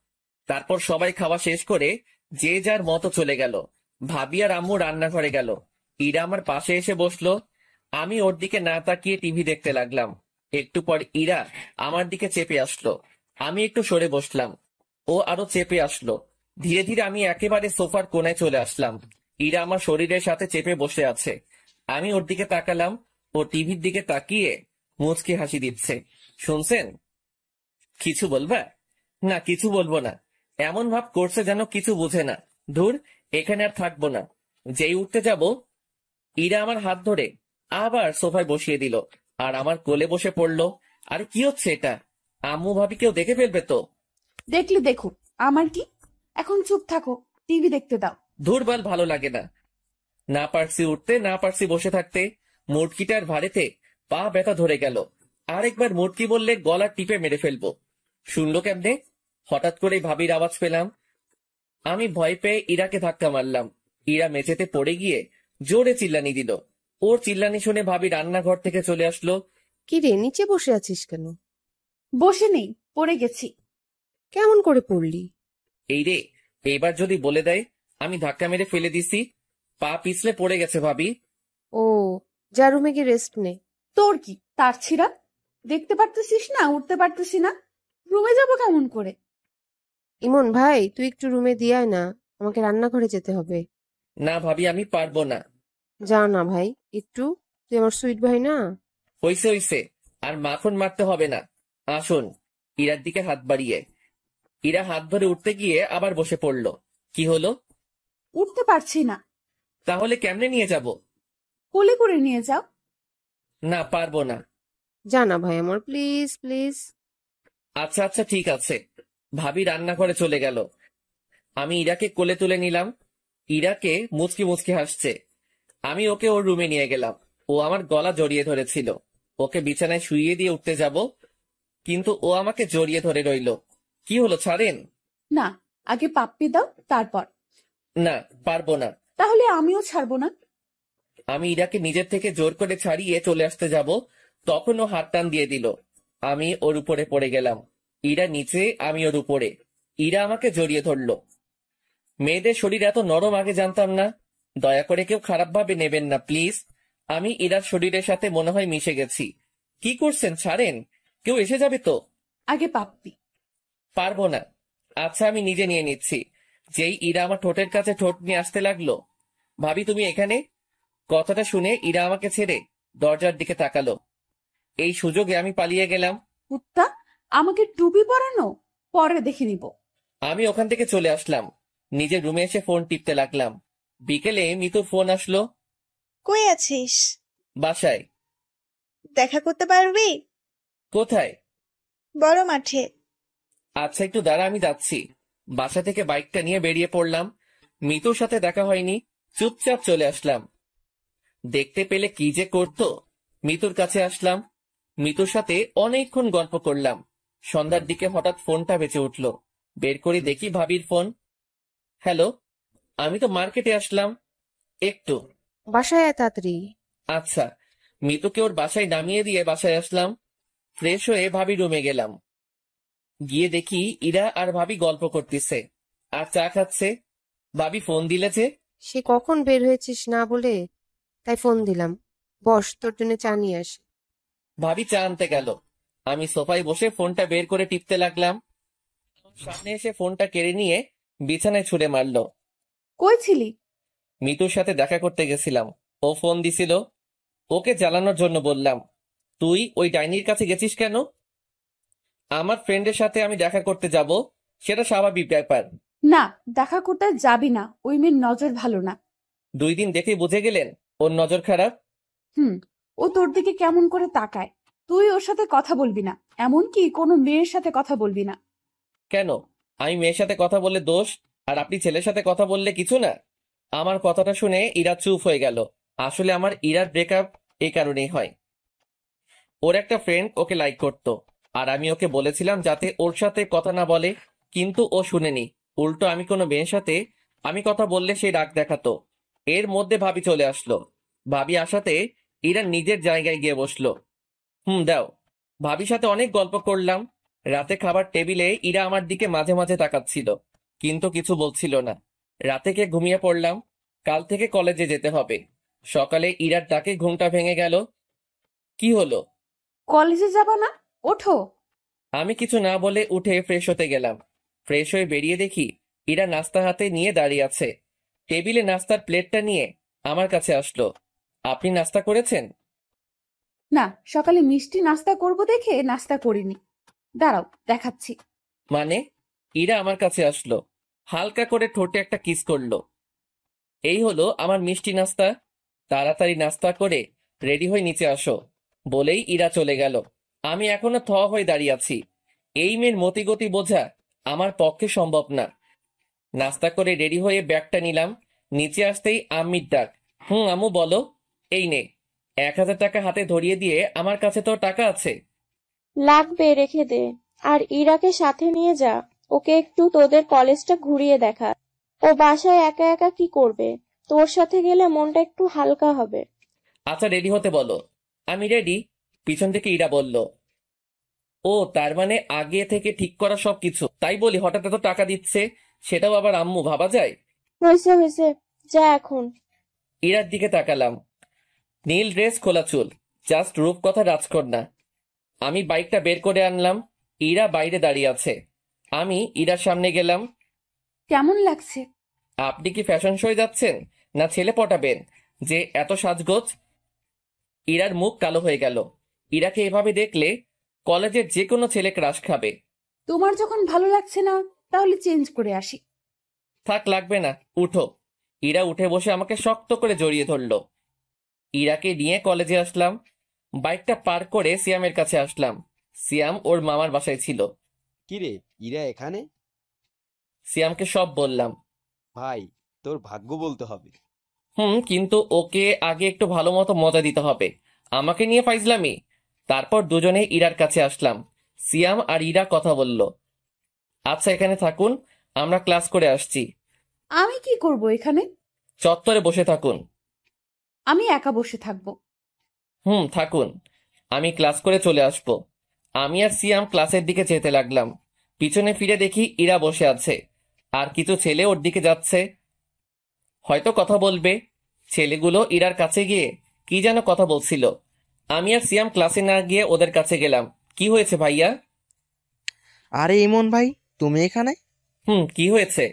তারপর সবাই খাওয়া শেষ করে যে যার মতো চলে গেল। ভাবি আর আম্মু রান্নাঘরে গেল। ইরা আমার পাশে এসে বসলো। আমি ওর দিকে না তাকিয়ে টিভি দেখতে লাগলাম। একটু পর ইরা আমার দিকে চেপে আসলো। আমি একটু সরে বসলাম। ও আরো চেপে আসলো। ধীরে ধীরে আমি একেবারে সোফার কোণায় চলে আসলাম। ইরা আমার শরীরের সাথে চেপে বসে আছে। আমি ওর দিকে তাকালাম। ও টিভির দিকে তাকিয়ে মুচকি হাসি দিচ্ছে। শুনছেন? কিছু বলবা? না, কিছু বলবো না। এমন ভাব করছে যেন কিছু বুঝে না। ধুর, এখানে আর থাকবো না। যেই উঠতে যাব, ইরা আমার হাত ধরে আবার সোফায় বসিয়ে দিল আর আমার কোলে বসে পড়লো। আরে কি হচ্ছে এটা? আম্মু ভাবি কেউ দেখে ফেলবে তো। দেখলে দেখুক, আমার কি। এখন চুপ থাকো, টিভি দেখতে দাও। ধুরবাল, ভালো লাগে না। না পারছি উঠতে, না পারছি বসে থাকতে। মুটকিটার ভারেতে পা ব্যথা ধরে গেল। আরেকবার মুটকি বললে গলা টিপে মেরে ফেলবো। শুনলো কেমনে? হঠাৎ করে ভাবির আওয়াজ পেলাম। আমি ভয় পেয়ে ইরাকে ধাক্কা মারলাম। ইরা মেঝেতে পড়ে গিয়ে জোরে চিল্লানি দিল। ওর চিল্লানি শুনে ভাবি রান্নাঘর থেকে চলে আসলো। কি রে, নিচে বসে আছিস কেন? বসে নেই, পড়ে গেছি। কেমন করে পড়লি? এই রে, এইবার যদি বলে দেয় আমি ধাক্কা মেরে ফেলে দিছি। পা পিছলে পড়ে গেছে ভাবি। ও, যা রুমে গিয়ে রেস্ট নে। তোর কি তার ছিঁড়া? দেখতে পারতেছিস না উঠতে পারতেছি না? রুমে যাব কেমন করে? ইমন ভাই, তুই একটু রুমে দিয়ে আয় না, আমাকে রান্নাঘরে যেতে হবে। না ভাবি, আমি পারবো না। যা না ভাই, একটু। তুই আমার সুইট ভাই না? হইছে হইছে, আর মাখন মারতে হবে না। আসুন। ইরার দিকে হাত বাড়িয়ে। ইরা হাত ধরে উঠতে গিয়ে আবার বসে পড়ল। কি হলো? উঠতে পারছি না। তাহলে কেমনে নিয়ে যাব? কোলে করে নিয়ে যাও। না, পারবো না। যা না ভাই আমার, প্লিজ প্লিজ। আচ্ছা আচ্ছা, ঠিক আছে। ভাবি রান্নাঘরে চলে গেল। আমি ইরাকে কোলে তুলে নিলাম। ইরাকে মুচকি মুচকি হাসছে। আমি ওকে ওর রুমে নিয়ে গেলাম। ও আমার গলা জড়িয়ে ধরেছিল। ওকে বিছানায় শুইয়ে দিয়ে উঠতে যাব, কিন্তু ও আমাকে জড়িয়ে ধরে রইল। কি হলো, ছাড়েন। না, আগে পাপ্পি দাও, তারপর। না, পারবো না। তাহলে আমিও ছাড়বো না। আমি ইরাকে নিজের থেকে জোর করে ছাড়িয়ে চলে আসতে যাব, তখন ও হাত টান দিয়ে দিল। আমি ওর উপরে পড়ে গেলাম। ইরা নিচে, আমি ওর উপরে। ইরা আমাকে জড়িয়ে ধরলো। মেয়েদের শরীর এত নরম আগে জানতাম না। দয়া করে কেউ খারাপ ভাবে নেবেন না প্লিজ। আমি ইরার শরীরের সাথে মনে হয় মিশে গেছি। কি করছেন, ছাড়েন। কেউ এসে যাবে তো। আগে পাপ্পি। পারবো না। আচ্ছা, আমি নিজে নিয়ে নিচ্ছি। যেই ইরা আমার ঠোঁটের কাছে ঠোঁট নিয়ে আসতে লাগলো। ভাবি, তুমি এখানে? কথাটা শুনে ইরা আমাকে ছেড়ে দরজার দিকে তাকালো। এই সুযোগে আমি পালিয়ে গেলাম। কুত্তা, আমাকে টুপি পরানো পরে দেখে নিব। আমি ওখান থেকে চলে আসলাম। নিজের রুমে এসে ফোন টিপতে লাগলাম। বিকেলে মিতুর ফোন আসলো। কই আছিস? বাসায়। দেখা করতে পারবি? কোথায়? বড় মাঠে। আচ্ছা, একটু দাঁড়া, আমি যাচ্ছি। বাসা থেকে বাইকটা নিয়ে বেরিয়ে পড়লাম। মিতুর সাথে দেখা হয়নি, চুপচাপ চলে আসলাম। দেখতে পেলে কি যে করতো। মিতুর কাছে আসলাম। মিতুর সাথে অনেকক্ষণ গল্প করলাম। সন্ধ্যার দিকে হঠাৎ ফোনটা বেঁচে উঠল। বের করে দেখি ভাবির ফোন। হ্যালো, আমি তো মার্কেটে আসলাম একটু। বাসায় আয় তাড়াতাড়ি। আচ্ছা। মিতুকে ওর বাসায় নামিয়ে দিয়ে বাসায় আসলাম। ফ্রেশ হয়ে ভাবি রুমে গেলাম। গিয়ে দেখি ইরা আর ভাবি গল্প করতেছে আর চা খাচ্ছে। ভাবি ফোন দিলে যে। সে কখন বের হয়েছিস না বলে, তাই ফোন দিলাম। বস, তোর জন্য চা নিয়ে আসি। ভাবি চা আনতে গেল। আমি সোফায় বসে ফোনটা বের করে টিপতে লাগলাম। সামনে এসে ফোনটা কেড়ে নিয়ে বিছানায় ছুঁড়ে মারলো। কই ছিলি? মিতুর সাথে দেখা করতে গেছিলাম, ও ফোন দিছিল, ওকে জ্বালানোর জন্য বললাম। তুই ওই ডাইনির কাছে গেছিস কেন? আমার ফ্রেন্ডের সাথে আমি দেখা করতে যাব, সেটা স্বাভাবিক ব্যাপার। না, দেখা করতে যাবি না, ওই মেয়ের নজর ভালো না। 2 দিন দেখে বুঝে গেলেন ওর নজর খারাপ? ও তোর দিকে কেমন করে তাকায়। তুই ওর সাথে কথা বলবি না, এমনকি কোনো মেয়ের সাথে কথা বলবি না। কেন, আমি মেয়ের সাথে কথা বললে দোষ, আর আপনি ছেলের সাথে কথা বললে কিছু না? আমার কথাটা শুনে ইরা চুপ হয়ে গেল। আসলে আমার ইরার ব্রেকআপ এই কারণেই হয়। ওর একটা ফ্রেন্ড ওকে লাইক করতো, আর আমি ওকে বলেছিলাম যাতে ওর সাথে কথা না বলে, কিন্তু ও শুনেনি। উল্টো আমি কোনো মেয়ের সাথে আমি কথা বললে সে রাগ দেখাতো। এর মধ্যে ভাবি চলে আসলো। ভাবি আসাতে ইরা নিজের জায়গায় গিয়ে বসলো। দাও। ভাবির সাথে অনেক গল্প করলাম। রাতে খাবার টেবিলে ইরা আমার দিকে মাঝে মাঝে তাকাচ্ছিল, কিন্তু কিছু বলছিল না। রাতে কে ঘুমিয়ে পড়লাম। কাল থেকে কলেজে যেতে হবে। সকালে ইরার ডাকে ঘুমটা ভেঙে গেল। কি হলো? কলেজে যাবা না? ওঠো। আমি কিছু না বলে উঠে ফ্রেশ হতে গেলাম। ফ্রেশ হয়ে বেরিয়ে দেখি ইরা নাস্তা হাতে নিয়ে দাঁড়িয়ে আছে। টেবিলে নাস্তার প্লেটটা নিয়ে আমার কাছে আসলো। আপনি নাস্তা করেছেন? না, সকালে মিষ্টি নাস্তা করব দেখে নাস্তা করিনি। দাঁড়াও, দেখাচ্ছি। মানে? ইরা আমার কাছে আসলো, হালকা করে ঠোঁটে একটা কিস করলো। এই হলো আমার মিষ্টি নাস্তা। তাড়াতাড়ি নাস্তা করে রেডি হয়ে নিচে আসো বলেই ইরা চলে গেল। আমি এখনো থ হয়ে দাঁড়িয়ে আছি। এই মেয়ের মতিগতি বোঝা আমার পক্ষে সম্ভব না। নাস্তা করে রেডি হয়ে ব্যাগটা নিলাম। নিচে আসতেই আম্মির ডাক। আম্মু বলো। এই নে। 1000 টাকা হাতে ধরিয়ে দিয়ে, আমার কাছে তো টাকা আছে। লাগবে, রেখে দে। আর ইরাকে সাথে নিয়ে যা, ওকে একটু তোদের কলেজটা ঘুরিয়ে দেখা। ও বাসায় একা একা কি করবে? তোর সাথে গেলে মনটা একটু হালকা হবে। আচ্ছা, রেডি হতে বলো। আমি রেডি। পিছন থেকে ইরা বলল। ও তার মানে আগে থেকে ঠিক করা সবকিছু? তাই বলি হঠাৎ এত টাকা দিচ্ছে, সেটাও আবার আম্মু, ভাবা যায়? হয়েছে হয়েছে, যা এখন। ইরার দিকে তাকালাম। নীল ড্রেস, খোলা চুল, জাস্ট রূপকথা রাজকন্যা। আমি বাইকটা বের করে আনলাম। ইরা বাইরে দাঁড়িয়ে আছে। আমি ইরার সামনে গেলাম। কেমন লাগছে? আপনি কি ফ্যাশন শোয়ে যাচ্ছেন, না ছেলে পটাবেন যে এত সাজগোজ? ইরার মুখ কালো হয়ে গেল। ইরাকে এভাবে দেখলে কলেজের যে কোনো ছেলে ক্রাশ খাবে। তোমার যখন ভালো লাগছে না, তাহলে চেঞ্জ করে আসি। থাক, লাগবে না, উঠো। ইরা উঠে বসে আমাকে শক্ত করে জড়িয়ে ধরলো। ইরাকে নিয়ে কলেজে আসলাম। বাইকটা পার করে সিয়ামের কাছে আসলাম। সিয়াম ওর মামার বাসায় ছিল। কিরে, ইরা এখানে? সিয়ামকে সব বললাম। ভাই, তোর ভাগ্য বলতে হবে। কিন্তু ওকে আগে একটু ভালো মতো মজা দিতে হবে। আমাকে নিয়ে ফাইজলামি। তারপর দুজনে ইরার কাছে আসলাম। সিয়াম আর ইরা কথা বলল। আচ্ছা, এখানে থাকুন, আমরা ক্লাস করে আসছি। আমি কি করব এখানে? চত্বরে বসে থাকুন। আমি একা বসে থাকবো। থাকুন, আমি ক্লাস করে চলে আসবো। আমি আর সিয়াম ক্লাসের দিকে যেতে লাগলাম। পিছনে ফিরে দেখি ইরা বসে আছে, আর কিছু ছেলে ওর দিকে যাচ্ছে, হয়তো কথা বলবে। ছেলেগুলো ইরার কাছে গিয়ে কি যেন কথা বলছিল। আমি আর সিয়াম ক্লাসে না গিয়ে ওদের কাছে গেলাম। কি হয়েছে ভাইয়া? আরে ইমন ভাই, তুমি এখানে? কি হয়েছে?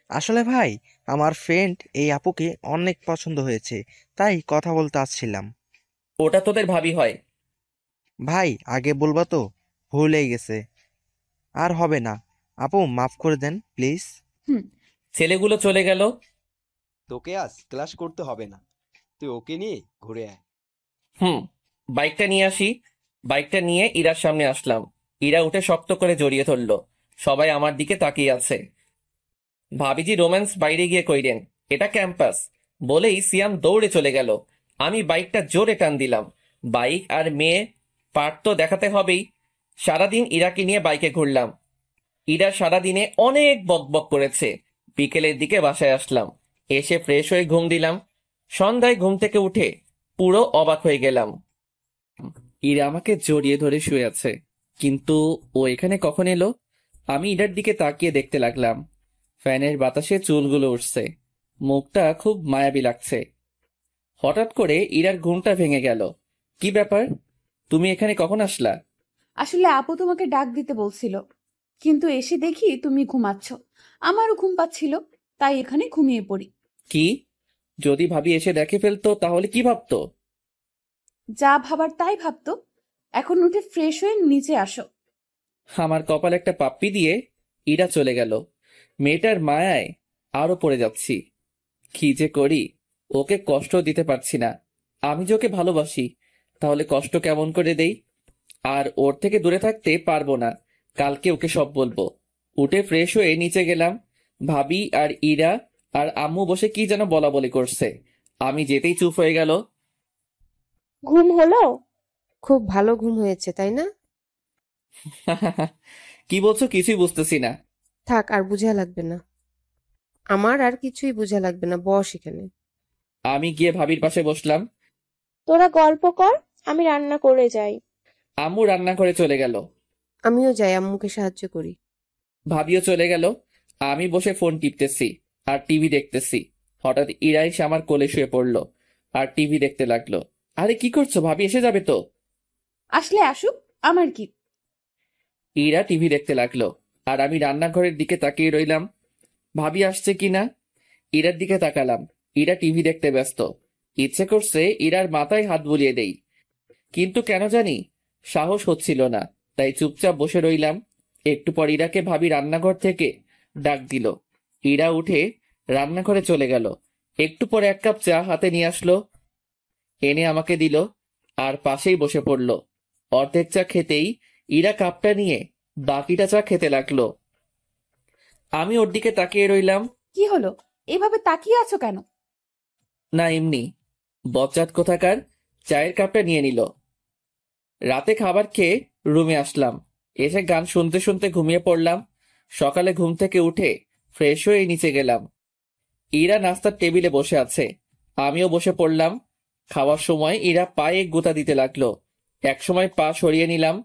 আসলে ভাই, আমার ফ্রেন্ড এই আপুকে অনেক পছন্দ হয়েছে, তাই কথা বলতে আসছিলাম। ওটা তোদের ভাবি হয়? ভাই, আগে বলবা তো, ভুল হয়ে গেছে, আর হবে না। আপু, মাফ করে দেন প্লিজ। ছেলেগুলো চলে গেল। তোকে আজ ক্লাস করতে হবে না, তুই ওকে নিয়ে ঘুরে আয়। বাইকটা নিয়ে আসি। বাইকটা নিয়ে ইরার সামনে আসলাম। ইরা উঠে শক্ত করে জড়িয়ে ধরলো। সবাই আমার দিকে তাকিয়ে আছে। ভাবিজি রোম্যান্স বাইরে গিয়ে কইরেন, এটা ক্যাম্পাস বলেই সিয়াম দৌড়ে চলে গেল। আমি বাইকটা জোরে টান দিলাম। বাইক আর মেয়ে পার্ট তো দেখাতে হবেই। সারাদিন ইরাকে নিয়ে বাইকে ঘুরলাম। ইরা সারাদিনে অনেক বকবক করেছে। বিকেলের দিকে বাসায় আসলাম। এসে ফ্রেশ হয়ে ঘুম দিলাম। সন্ধ্যায় ঘুম থেকে উঠে পুরো অবাক হয়ে গেলাম। ইরা আমাকে জড়িয়ে ধরে শুয়ে আছে, কিন্তু ও এখানে কখন এলো? আমি ইরার দিকে তাকিয়ে দেখতে লাগলাম। ফ্যানের বাতাসে চুলগুলো উঠছে, মুখটা খুব মায়াবী লাগছে। হঠাৎ করে ইরার ঘুমটা ভেঙে গেল। কি ব্যাপার, তুমি এখানে কখন আসলা? আসলে আপু তোমাকে ডাক দিতে বলছিল, কিন্তু এসে দেখি তুমি ঘুমাচ্ছ। আমারও ঘুম পাচ্ছিল, তাই এখানে ঘুমিয়ে পড়ি। কি? যদি ভাবি এসে দেখে ফেলতো তাহলে কি ভাবতো? যা ভাবার তাই ভাবতো। এখন উঠে ফ্রেশ হয়ে নিচে আসো। আমার কপাল একটা পাপ্পি দিয়ে ইরা চলে গেল। মেয়েটার মায়ায় আরো পড়ে যাচ্ছি। কি যে করি, ওকে কষ্ট দিতে পারছি না। আমি যে ওকে ভালোবাসি, তাহলে কষ্ট কেমন করে দেই? আর ওর থেকে দূরে থাকতে পারবো না। কালকে ওকে সব বলবো। উঠে ফ্রেশ হয়ে নিচে গেলাম। ভাবি আর ইরা আর আম্মু বসে কি যেন বলা বলি করছে। আমি যেতেই চুপ হয়ে গেল। ঘুম হলো? খুব ভালো ঘুম হয়েছে, তাই না? কি বলছো? কিছুই বুঝতেছি না। থাক, আর বুঝা লাগবে না। আমার আর কিছুই বুঝা লাগবে না, বস এখানে। আমি গিয়ে ভাবির পাশে বসলাম। তোরা গল্প কর, আমি রান্না করে যাই। আম্মু রান্না করে চলে গেল। আমিও যাই, আম্মুকে সাহায্য করি। ভাবিও চলে গেল। আমি বসে ফোন টিপতেছি আর টিভি দেখতেছি। হঠাৎ ইরা এসে আমার কোলে শুয়ে পড়লো আর টিভি দেখতে লাগলো। আরে কি করছো? ভাবি এসে যাবে তো। আসলে আসুক, আমার কি। ইরা টিভি দেখতে লাগলো আর আমি রান্নাঘরের দিকে তাকিয়ে রইলাম, ভাবি আসছে কিনা। ইরার দিকে তাকালাম, ইরা টিভি দেখতে ব্যস্ত। ইচ্ছে করছে ইরার মাথায় হাত বুলিয়ে দেই, কিন্তু কেন জানি সাহস হচ্ছিল না, তাই চুপচাপ বসে রইলাম। একটু পর ইরাকে ভাবি রান্নাঘর থেকে ডাক দিল। ইরা উঠে রান্নাঘরে চলে গেল। একটু পর এক কাপ চা হাতে নিয়ে আসলো, এনে আমাকে দিল আর পাশেই বসে পড়ল। অর্ধেক চা খেতেই ইরা কাপটা নিয়ে বাকিটা চা খেতে লাগলো। আমি ওর দিকে তাকিয়ে রইলাম। কি হলো? এভাবে তাকিয়ে আছো কেন? না, এমনি। বজ্জাত কোথাকার চায়ের কাপটা নিয়ে নিল। রাতে খাবার খেয়ে রুমে আসলাম। এসে গান শুনতে শুনতে ঘুমিয়ে পড়লাম। সকালে ঘুম থেকে উঠে ফ্রেশ হয়ে নিচে গেলাম। ইরা নাস্তার টেবিলে বসে আছে, আমিও বসে পড়লাম। খাওয়ার সময় ইরা পায়ে গুঁতা দিতে লাগলো। একসময় পা সরিয়ে নিলাম।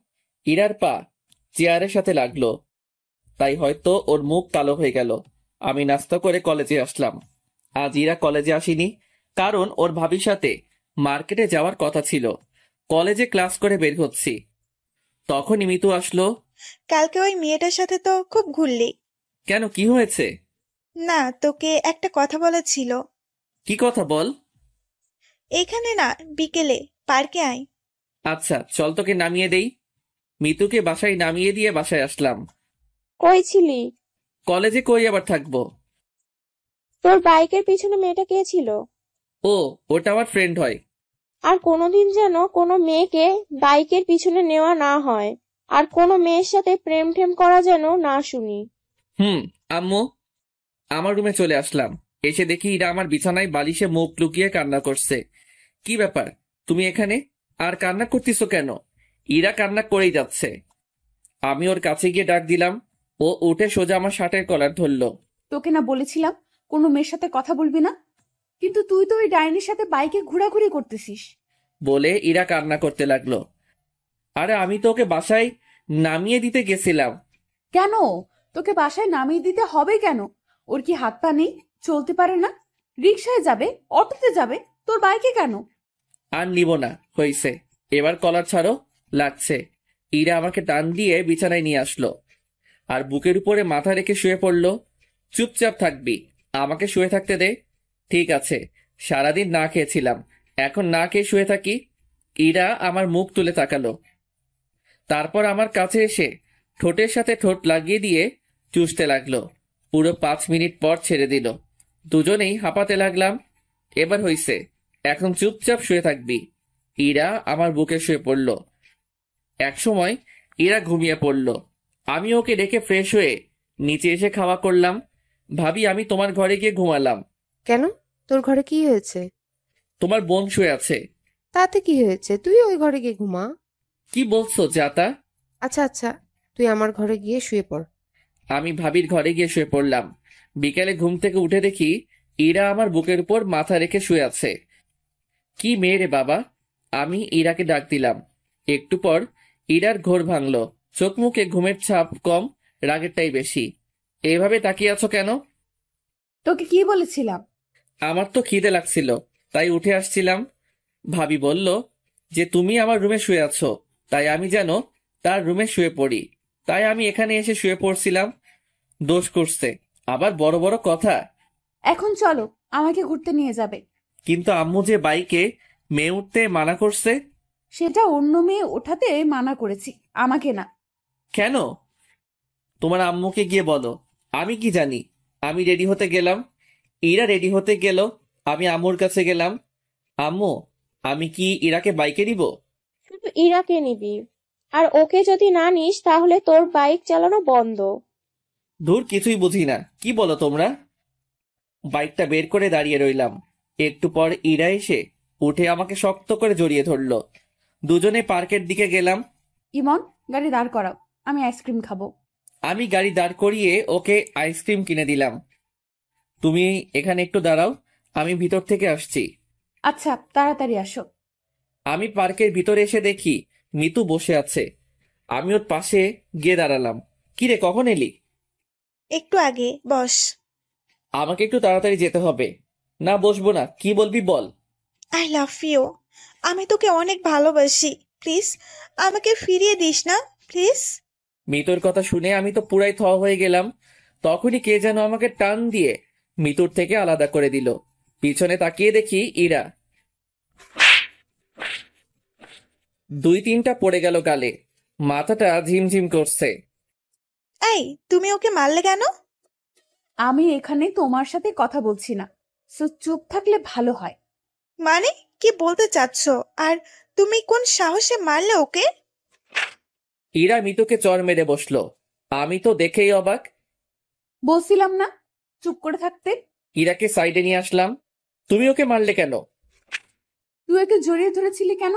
ইরার পা চেয়ারের সাথে লাগলো, তাই হয়তো ওর মুখ কালো হয়ে গেল। আমি নাস্তা করে কলেজে আসলাম। আজ ইরা কলেজে আসেনি, কারণ ওর ভাবির সাথে মার্কেটে যাওয়ার কথা ছিল। কলেজে ক্লাস করে বের হচ্ছি, তখনই মিতু আসলো। কালকে ওই মেয়েটার সাথে তো খুব ঘুরলি। কেন, কি হয়েছে? না, তোকে একটা কথা বলার ছিল। কি কথা বল। এখানে না, বিকেলে পার্কে আয়। আচ্ছা চল, তোকে নামিয়ে দেই। মিতুকে বাসায় নামিয়ে দিয়ে বাসায় আসলাম। কই ছিলি? কলেজে কই আবার থাকবো। তোর বাইকের পিছনে মেয়েটা কে ছিল? ও, ওটা আমার ফ্রেন্ড হয়। আর কোনোদিন যেন কোনো মেয়েকে বাইকের পিছনে নেওয়া না হয়, আর কোনো মেয়ের সাথে প্রেম টেম করা যেন না শুনি। আম্মু। আমার রুমে চলে আসলাম। এসে দেখি ইরা আমার বিছানায় বালিশে মুখ লুকিয়ে কান্না করছে। কি ব্যাপার, তুমি এখানে? আর কান্না করতেছো কেন? ইরা কান্না করেই যাচ্ছে। আমি ওর কাছে গিয়ে ডাক দিলাম। ও উঠে সোজা আমার শার্টের কলার ধরলো। তোকে না বলেছিলাম কোনো মেয়ের সাথে কথা বলবি না? কিন্তু তুই তো ওই ডাইনির সাথে বাইকে ঘোরাঘুরি করতেছিস। বলে ইরা কান্না করতে লাগলো। আরে আমি তো ওকে বাসায় নামিয়ে দিতে গেছিলাম। কেন? তোকে বাসায় নামিয়ে দিতে হবে কেন? ওর কি হাত পা নেই? চলতে পারে না? রিক্সায় যাবে, অটোতে যাবে, তোর বাইকে কেন? আর নিব না, হইছে। এবার কলার ছাড়ো, লাগছে। ইরা আমাকে টান দিয়ে বিছানায় নিয়ে আসলো আর বুকের উপরে মাথা রেখে শুয়ে পড়লো। চুপচাপ থাকবি, আমাকে শুয়ে থাকতে দে। ঠিক আছে, সারাদিন না খেয়েছিলাম, এখন না খেয়ে শুয়ে থাকি। ইরা আমার মুখ তুলে তাকালো, তারপর আমার কাছে এসে ঠোঁটের সাথে ঠোঁট লাগিয়ে দিয়ে চুষতে লাগলো। পুরো 5 মিনিট পর ছেড়ে দিল। দুজনেই হাঁপাতে লাগলাম। এবার হইছে, এখন চুপচাপ শুয়ে থাকবি। ইরা আমার বুকে শুয়ে পড়ল। একসময় ইরা ঘুমিয়ে পড়ল। আমি ওকে ডেকে ফ্রেশ হয়ে নিচে এসে খাওয়া করলাম। ভাবি, আমি তোমার ঘরে গিয়ে ঘুমালাম। কেন? তোর ঘরে কি হয়েছে? তোমার বোন শুয়ে আছে। তাতে কি হয়েছে? তুই ওই ঘরে গিয়ে ঘুমা। কি বলছো জাতা? আচ্ছা আচ্ছা, তুই আমার ঘরে গিয়ে শুয়ে পড়। আমি ভাবির ঘরে গিয়ে শুয়ে পড়লাম। বিকেলে ঘুম থেকে উঠে দেখি ইরা আমার বুকের উপর মাথা রেখে শুয়ে আছে। কি মেয়ে রে বাবা! আমি ইরাকে ডাক দিলাম। একটু পর ইরার ঘোর ভাঙলো। চোখ মুখে ঘুমের ছাপ কম, রাগেরটাই বেশি। এভাবে তাকিয়ে আছো কেন? তোকে কি বলেছিলাম? আমার তো খিদে লাগছিল, তাই উঠে আসছিলাম। ভাবি বলল যে তুমি আমার রুমে শুয়ে আছো, তাই আমি যেন তার রুমে শুয়ে পড়ি। তাই আমি এখানে এসে শুয়ে পড়ছিলাম। দোষ করছে, আবার বড় বড় কথা। এখন চলো, আমাকে ঘুরতে নিয়ে যাবে। কিন্তু আম্মু যে বাইকে মেয়ে উঠতে মানা করছে। সেটা অন্য মেয়ে ওঠাতে মানা করেছি, আমাকে না। কেন? তোমার আম্মুকে গিয়ে বলো। আমি কি জানি? আমি রেডি হতে গেলাম, ইরা রেডি হতে গেল, আমি আম্মুর কাছে গেলাম। আম্মু, আমি কি ইরাকে বাইকে নিব? শুধু ইরাকে নিবি, আর ওকে যদি না নিস তাহলে তোর বাইক চালানো বন্ধ। দূর, কিছুই বুঝি না, কি বলো তোমরা? বাইকটা বের করে দাঁড়িয়ে রইলাম। একটু পর ইরা এসে উঠে আমাকে শক্ত করে জড়িয়ে ধরলো। দুজনে পার্কের দিকে গেলাম। ইমন, গাড়ি দাঁড় করাও, আমি আইসক্রিম খাবো। আমি গাড়ি দাঁড় করিয়ে ওকে আইসক্রিম কিনে দিলাম। তুমি এখানে একটু দাঁড়াও, আমি ভিতর থেকে আসছি। আচ্ছা, তাড়াতাড়ি আসো। আমি পার্কের ভিতরে এসে দেখি মিতু বসে আছে। আমি ওর পাশে গিয়ে দাঁড়ালাম। কিরে, কখন এলি? একটু আগে, বস। আমাকে একটু তাড়াতাড়ি যেতে হবে। না, বসবো না, কি বলবি বল। I love you. আমি তোকে অনেক ভালোবাসি। প্লিজ আমাকে ফিরিয়ে দিস না, প্লিজ। মিতুর কথা শুনে আমি তো পুরাই থ হয়ে গেলাম। তখনই কে যেন আমাকে টান দিয়ে মিতুর থেকে আলাদা করে দিল। পিছনে তাকিয়ে দেখি ইরা। 2-3টা পড়ে গেল গালে, মাথাটা ঝিমঝিম করছে। এই, তুমি ওকে মারলে কেন? আমি এখানে তোমার সাথে কথা বলছি না, সো চুপ থাকলে ভালো হয়। মানে কি বলতে চাচ্ছ? আর তুমি কোন সাহসে মারলে ওকে? ইরা মিতুকে চর মেরে বসলো। আমি তো দেখেই অবাক। বলছিলাম না চুপ করে থাকতে? ইরাকে সাইডে নিয়ে আসলাম। তুমি ওকে মারলে কেন? তুই একে জড়িয়ে ধরেছিলি কেন?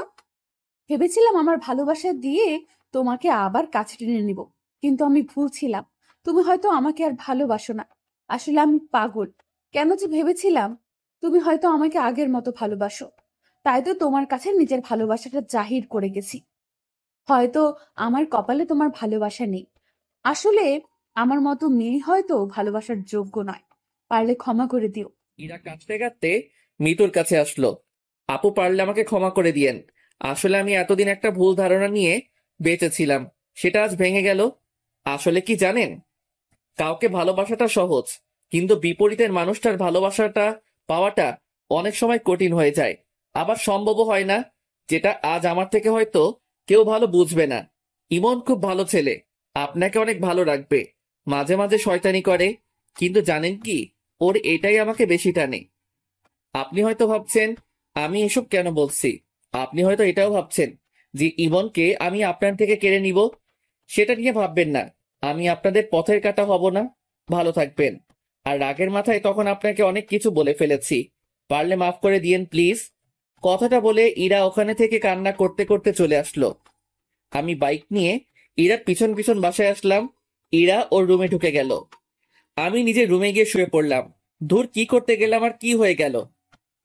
ভেবেছিলাম আমার ভালোবাসা দিয়ে তোমাকে আবার কাছে টেনে নিব, কিন্তু আমি ভুল ছিলাম। তুমি হয়তো আমাকে আর ভালোবাসো না। আসলে আমি পাগল। কেন যে ভেবেছিলাম তুমি হয়তো আমাকে আগের মতো ভালোবাসো, তাই তো তোমার কাছে নিজের ভালোবাসাটা জাহির করে গেছি। হয়তো আমার কপালে তোমার ভালোবাসা নেই। আসলে আমার মতো মেয়ে হয়তো ভালোবাসার যোগ্য নয়। পারলে ক্ষমা করে দিও। ইরা কাঁদতে কাঁদতে মিতুর কাছে আসলো। আপু, পারলে আমাকে ক্ষমা করে দিয়েন। আসলে আমি এতদিন একটা ভুল ধারণা নিয়ে বেঁচেছিলাম, সেটা আজ ভেঙে গেল। আসলে কি জানেন, কাউকে ভালোবাসাটা সহজ, কিন্তু বিপরীতের মানুষটার ভালোবাসাটা পাওয়াটা অনেক সময় কঠিন হয়ে যায়, আবার সম্ভবও হয় না। যেটা আজ আমার থেকে হয়তো কেউ ভালো বুঝবে না। ইমন খুব ভালো ছেলে, আপনাকে অনেক ভালো রাখবে, মাঝে মাঝে শয়তানি করে, কিন্তু জানেন কি, ওর এটাই আমাকে বেশি টানে। আপনি হয়তো ভাবছেন আমি এসব কেন বলছি। আপনি হয়তো এটাও ভাবছেন যে ইমনকে আমি আপনার থেকে কেড়ে নিব। সেটা নিয়ে ভাববেন না, আমি আপনাদের পথের কাঁটা হব না। ভালো থাকবেন। আর রাগের মাথায় তখন আপনাকে অনেক কিছু বলে ফেলেছি, পারলে মাফ করে দিয়েন প্লিজ। কথাটা বলে ইরা ওখানে থেকে কান্না করতে করতে চলে আসলো। আমি বাইক নিয়ে ইরার পিছন পিছন বাসায় আসলাম। ইরা ওর রুমে ঢুকে গেল। আমি নিজের রুমে গিয়ে শুয়ে পড়লাম। ধুর, কি করতে গেলাম আর কি হয়ে গেল।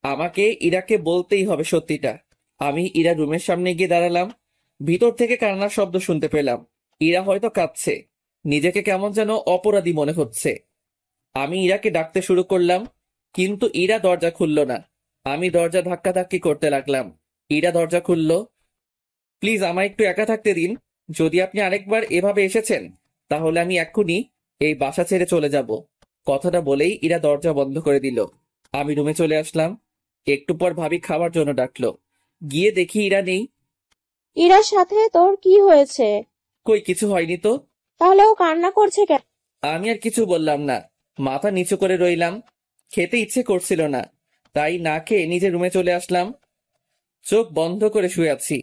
আমাকে ইরাকে বলতেই হবে সত্যিটা। আমি ইরা রুমের সামনে গিয়ে দাঁড়ালাম। ভিতর থেকে কান্নার শব্দ শুনতে পেলাম। ইরা হয়তো কাঁদছে, নিজেকে কেমন যেন অপরাধী মনে হচ্ছে। আমি ইরাকে ডাকতে শুরু করলাম, কিন্তু ইরা দরজা খুলল না। আমি দরজা ধাক্কাধাক্কি করতে লাগলাম। ইরা দরজা খুলল। প্লিজ আমায় একটু একা থাকতে দিন। যদি আপনি আরেকবার এভাবে এসেছেন তাহলে আমি এক্ষুনি এই বাসা ছেড়ে চলে যাব। কথাটা বলেই ইরা দরজা বন্ধ করে দিল। আমি রুমে চলে আসলাম। একটু পর ভাবি খাওয়ার জন্য ডাকলো। গিয়ে দেখি ইরা নেই। ইরার সাথে তোর কি হয়েছে? কই, কিছু হয়নি তো। তাহলে ও কান্না করছে কেন? আমি আর কিছু বললাম না, মাথা নিচু করে রইলাম। খেতে ইচ্ছে করছিল না, তাই না খেয়ে নিজের রুমে চলে আসলাম। চোখ বন্ধ করে শুয়ে আছি।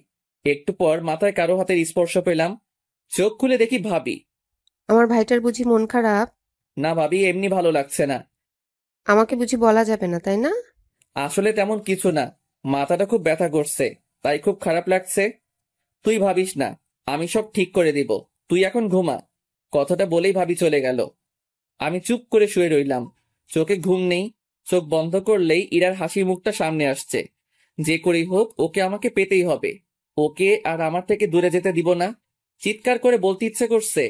একটু পর মাথায় কারো হাতের স্পর্শ পেলাম। চোখ খুলে দেখি ভাবি। আমার ভাইটার বুঝি মন খারাপ? না ভাবি, এমনি ভালো লাগছে না। আমাকে বুঝি বলা যাবে না, তাই না? আসলে তেমন কিছু না, মাথাটা খুব ব্যথা করছে, তাই খুব খারাপ লাগছে। তুই ভাবিস না, আমি সব ঠিক করে দিব, তুই এখন ঘুমা। কথাটা বলেই ভাবি চলে গেল। আমি চুপ করে শুয়ে রইলাম। চোখে ঘুম নেই। চোখ বন্ধ করলেই ইরার হাসির মুখটা সামনে আসছে। যে করেই হোক ওকে আমাকে পেতেই হবে। ওকে আর আমার থেকে দূরে যেতে দিব না। চিৎকার করে বলতে ইচ্ছে করছে,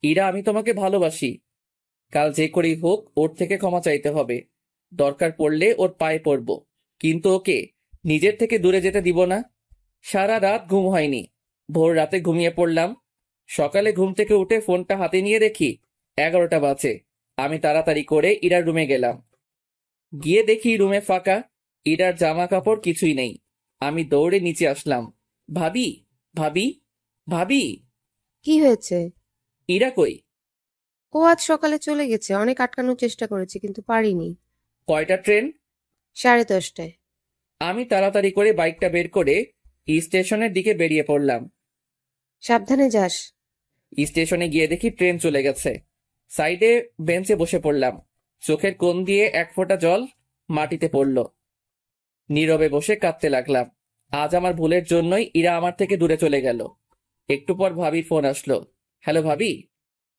ইরা, আমি তোমাকে ভালোবাসি। কাল যে করেই হোক ওর থেকে ক্ষমা চাইতে হবে। দরকার পড়লে ওর পায়ে পড়ব, কিন্তু ওকে নিজের থেকে দূরে যেতে দিব না। সারা রাত ঘুম হয়নি। ভোর রাতে ঘুমিয়ে পড়লাম। সকালে ঘুম থেকে উঠে ফোনটা হাতে নিয়ে দেখি 11টা বাজে। আমি তাড়াতাড়ি করে ইরার রুমে গেলাম। গিয়ে দেখি রুমে ফাঁকা, ইরার জামা কাপড় কিছুই নেই। আমি দৌড়ে নিচে আসলাম। ভাবি, ভাবি, ভাবি, কি হয়েছে? ইরা কই? ও আজ সকালে চলে গেছে। অনেক আটকানোর চেষ্টা করেছি কিন্তু পারিনি। কয়টা ট্রেন? 10:30টায়। আমি তাড়াতাড়ি করে বাইকটা বের করে স্টেশনের দিকে বেরিয়ে পড়লাম। সাবধানে যাস। স্টেশনে গিয়ে দেখি ট্রেন চলে গেছে। সাইডে বেঞ্চে বসে পড়লাম। চোখের কোণ দিয়ে এক ফোঁটা জল মাটিতে পড়ল। নীরবে বসে কাঁদতে লাগলাম। আজ আমার ভুলের জন্যই ইরা আমার থেকে দূরে চলে গেল। একটু পর ভাবির ফোন আসলো। হ্যালো ভাবি।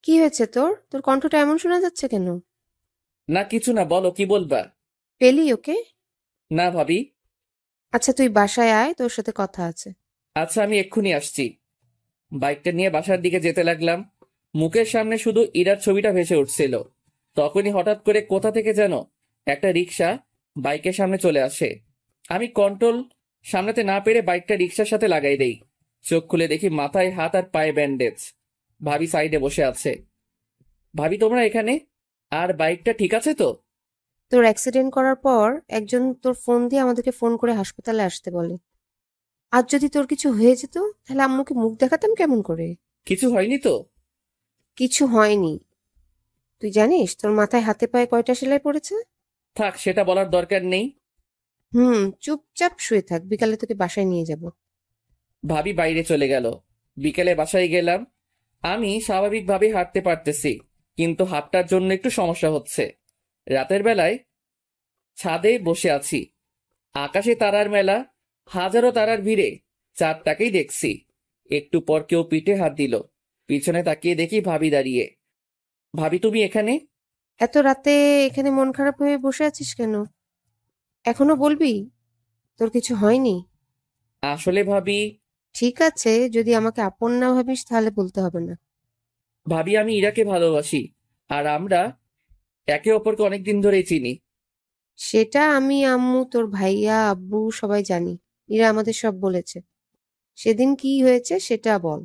কি হয়েছে তোর? তোর কণ্ঠটা এমন শোনা যাচ্ছে কেন? না কিছু না, বলো কি বলবা? পেলি ওকে? না ভাবি। আচ্ছা তুই বাসায় আয়, তোর সাথে কথা আছে। আচ্ছা আমি এক্ষুনি আসছি। বাইকটা নিয়ে বাসার দিকে যেতে লাগলাম। মুখের সামনে শুধু ইরার ছবিটা ভেসে উঠছিল। তখনই হঠাৎ করে কোথা থেকে যেন একটা রিক্সা বাইকের সামনে চলে আসে। আমি কন্ট্রোল সামলাতে না পেরে বাইকটা রিক্সার সাথে লাগাই দেই। চোখ খুলে দেখি মাথায় হাত আর পায়ে ব্যান্ডেজ। ভাবি সাইডে বসে আছে। ভাবি তোমরা এখানে? আর বাইকটা ঠিক আছে তো? তোর অ্যাক্সিডেন্ট করার পর একজন তোর ফোন দিয়ে আমাদেরকে ফোন করে হাসপাতালে আসতে বলে। আজ যদি তোর কিছু হয়ে যেত তাহলে আম্মুকে মুখ দেখাতাম কেমন করে? কিছু হয়নি তো? কিছু হয়নি। তুই জানিস তোর মাথায় হাতে পায়ে কয়টা সেলাই পড়েছে? থাক, সেটা বলার দরকার নেই। চুপচাপ শুয়ে থাক, বিকালে তোকে বাসায় নিয়ে যাব। ভাবি বাইরে চলে গেল। বিকেলে বাসায় গেলাম। আমি স্বাভাবিকভাবে হাঁটতে পারতেছি, কিন্তু হাঁটার জন্য একটু সমস্যা হচ্ছে। রাতের বেলায় ছাদে বসে আছি। আকাশে তারার মেলা, হাজারো তারার ভিড়ে চাঁদটাকেই দেখছি। একটু পর কেউ পিঠে হাত দিল। পিছনে তাকিয়ে দেখি ভাবি দাঁড়িয়ে। ভাবি তুমি এখানে? এত রাতে এখানে মন খারাপ হয়ে বসে আছিস কেন? এখনো বলবি তোর কিছু হয়নি? আসলে ভাবি। ঠিক আছে, যদি আমাকে আপন না ভাবিস তাহলে বলতে হবে না। ভাবি আমি ইরাকে ভালোবাসি, আর আমরা একে অপরকে অনেকদিন ধরেই চিনি। সেটা আমি, আম্মু, তোর ভাইয়া, আব্বু সবাই জানি। এরা আমাদের সব বলেছে। সেদিন কি হয়েছে সেটা বল।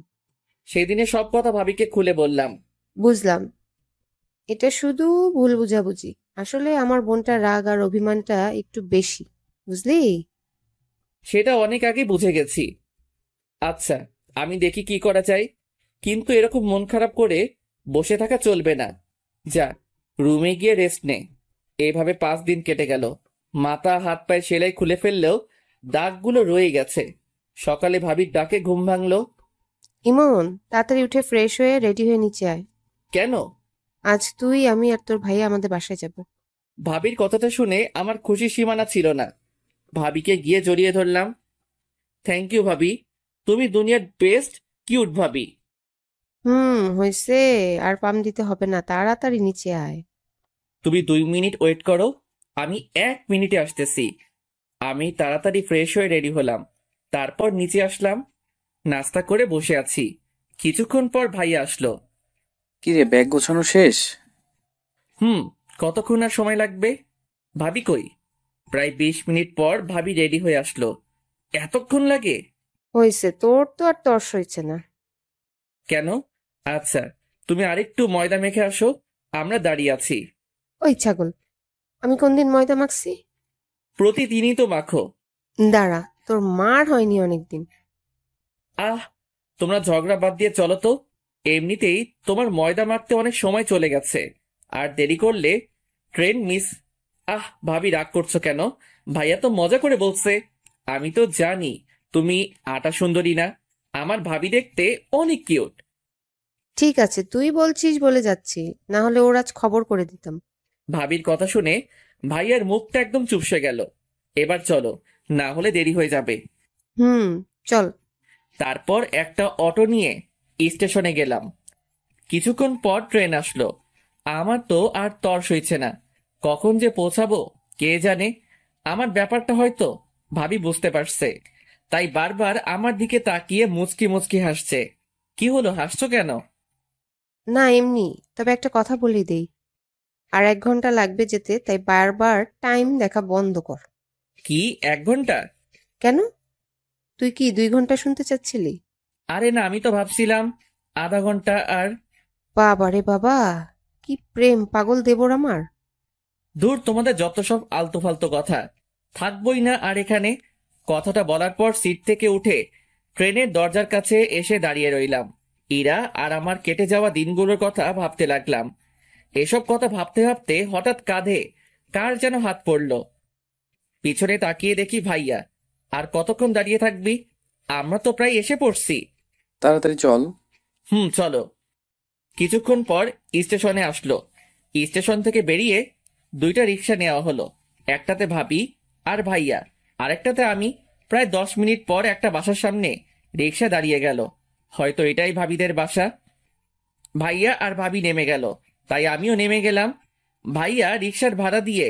সেদিনে সব কথা ভাবিকে খুলে বললাম। বুঝলাম, এটা শুধু ভুল বুঝাবুঝি। আসলে আমার বোনটার রাগ আর অভিমানটা একটু বেশি, বুঝলি? সেটা অনেক আগে বুঝে গেছি। আচ্ছা আমি দেখি কি করা যায়, কিন্তু এরকম মন খারাপ করে বসে থাকা চলবে না। যা, রুমে গিয়ে রেস্ট নে। এইভাবে 5 দিন কেটে গেল। মাথা হাত পায়ে সেলাই খুলে ফেললেও দাগগুলো রয়ে গেছে। সকালে ভাবির ডাকে ঘুম ভাঙলো। ইমন, তাড়াতাড়ি উঠে ফ্রেশ হয়ে রেডি হয়ে নিচে আয়। কেন? আজ তুই, আমি আর তোর ভাইয়া আমাদের বাসায় যাব। ভাবির কথাটা শুনে আমার খুশির সীমানা ছিল না। ভাবিকে গিয়ে জড়িয়ে ধরলাম। থ্যাংক ইউ ভাবি, তুমি দুনিয়ার বেস্ট কিউট ভাবি। হয়েছে, আর পাম দিতে হবে না, তাড়াতাড়ি নিচে আয়। তুমি 2 মিনিট ওয়েট করো, আমি 1 মিনিটে আসতেছি। আমি তাড়াতাড়ি ফ্রেশ হয়ে রেডি হলাম। তারপর নিচে আসলাম। নাস্তা করে বসে আছি। কিছুক্ষণ পর ভাইয়া আসলো। কি রে, ব্যাগ গোছানো শেষ? কতক্ষণ আর সময় লাগবে? ভাবি কই? প্রায় 20 মিনিট পর ভাবি রেডি হয়ে আসলো। এতক্ষণ লাগে? হয়েছে, তোর তো আর তর্স হয়েছে না। কেন? আচ্ছা তুমি আরেকটু ময়দা মেখে আসো, আমরা দাঁড়িয়ে আছি। ওই ছাগল, আমি কোনদিন ময়দা মাখছি? প্রতিদিনই তো মাখো। দাঁড়া, তোর মার হয়নি অনেকদিন। তোমরা ঝগড়া বাদ দিয়ে চলো তো। এমনিতেই তোমার ময়দা মাখতে অনেক সময় চলে গেছে, আর দেরি করলে ট্রেন মিস। ভাবি রাগ করছো কেন? ভাইয়া তো মজা করে বলছে। আমি তো জানি তুমি আটা সুন্দরী না। আমার ভাবি দেখতে অনেক কিউট। ঠিক আছে, তুই বলছিস বলে যাচ্ছি, না হলে ওর আজ খবর করে দিতাম। ভাবির কথা শুনে ভাইয়ার মুখটা একদম চুপসে গেল। এবার চলো, না হলে দেরি হয়ে যাবে। চল। তারপর একটা অটো নিয়ে স্টেশনে গেলাম। কিছুক্ষণ পর ট্রেন আসলো। আমার তো আর তর সইছে না। কখন যে পৌঁছাবো কে জানে। আমার ব্যাপারটা হয়তো ভাবি বুঝতে পারছে, তাই বারবার আমার দিকে তাকিয়ে মুচকি মুচকি হাসছে। কি হলো, হাসছো কেন? না এমনি, তবে একটা কথা বলে দেই, আর 1 ঘন্টা লাগবে যেতে, তাই বারবার টাইম দেখা বন্ধ কর। কি 1 ঘন্টা? কেন, তুই কি 2 ঘন্টা শুনতে চাচ্ছিলি? আরে না, আমি তো ভাবছিলাম আধা ঘন্টা আর। বাবা রে বাবা, কি প্রেম পাগল দেবর আমার। দূর, তোমাদের যত সব আলতু ফালতু কথা। থাকবই না আর এখানে। কথাটা বলার পর সিট থেকে উঠে ট্রেনের দরজার কাছে এসে দাঁড়িয়ে রইলাম। ইরা আর আমার কেটে যাওয়া দিনগুলোর কথা ভাবতে লাগলাম। এসব কথা ভাবতে ভাবতে হঠাৎ কাঁধে কার যেন হাত পড়ল। পিছনে তাকিয়ে দেখি ভাইয়া। আর কতক্ষণ দাঁড়িয়ে থাকবি? আমরা তো প্রায় এসে পড়ছি। তাড়াতাড়ি চল। চলো। কিছুক্ষণ পর স্টেশনে আসলো। স্টেশন থেকে বেরিয়ে দুইটা রিক্সা নেওয়া হলো। একটাতে ভাবি আর ভাইয়া, আরেকটাতে আমি। প্রায় 10 মিনিট পর একটা বাসার সামনে রিক্সা দাঁড়িয়ে গেল। হয়তো এটাই ভাবিদের বাসা। ভাইয়া আর ভাবি নেমে গেল, তাই আমিও নেমে গেলাম। ভাইয়া রিক্সার ভাড়া দিয়ে।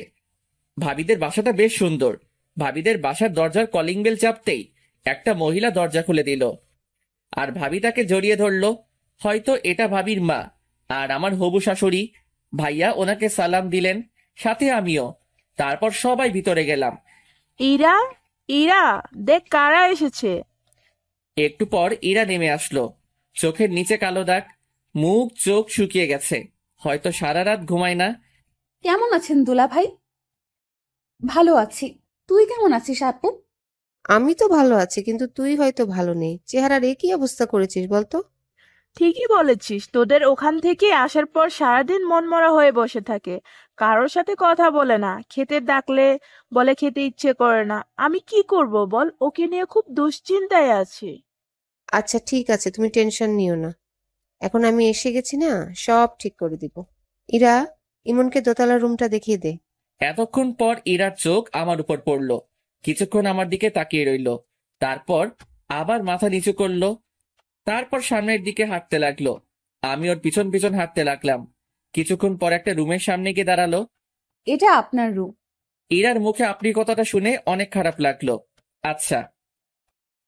ভাবিদের বাসাটা বেশ সুন্দর। ভাবিদের বাসার দরজার কলিং বেল চাপতেই একটা মহিলা দরজা খুলে দিল। আর ভাবি তাকে জড়িয়ে ধরলো। হয়তো এটা ভাবির মা আর আমার হবু শাশুড়ি। ভাইয়া ওনাকে সালাম দিলেন, সাথে আমিও। তারপর সবাই ভিতরে গেলাম। ইরা, ইরা, দেখ কারা এসেছে। একটু পর ইরা নেমে আসলো। চোখের নিচে কালো দাগ, মুখ চোখ শুকিয়ে গেছে। হয়তো সারা রাত ঘুমায় না। কেমন আছেন দুলা ভাই? ভালো আছি। তুই কেমন আছিস আপু? আমি তো ভালো আছি, কিন্তু তুই হয়তো ভালো নেই। চেহারার এ কি অবস্থা করেছিস বলতো? ঠিকই বলেছিস, তোদের ওখান থেকে আসার পর সারাদিন মনমরা হয়ে বসে থাকে, কারোর সাথে কথা বলে না। খেতে ডাকলে বলে খেতে ইচ্ছে করে না। আমি কি করব বল, ওকে নিয়ে খুব দুশ্চিন্তায় আছি। আচ্ছা ঠিক আছে, তুমি টেনশন নিও না। এখন আমি এসে গেছি না, সব ঠিক করে দিব। ইরা, ইমনকে দোতলার রুমটা দেখিয়ে দে। এতক্ষণ পর ইরার চোখ আমার উপর পড়লো। কিছুক্ষণ আমার দিকে তাকিয়ে রইল, তারপর আবার মাথা নিচু করলো। তারপর সামনের দিকে হাঁটতে লাগলো। আমি ওর পিছন পিছন হাঁটতে লাগলাম। কিছুক্ষণ পর একটা রুমের সামনে গিয়ে দাঁড়ালো। এটা আপনার রুম। ইরার মুখে আপনি কথাটা শুনে অনেক খারাপ লাগলো। আচ্ছা।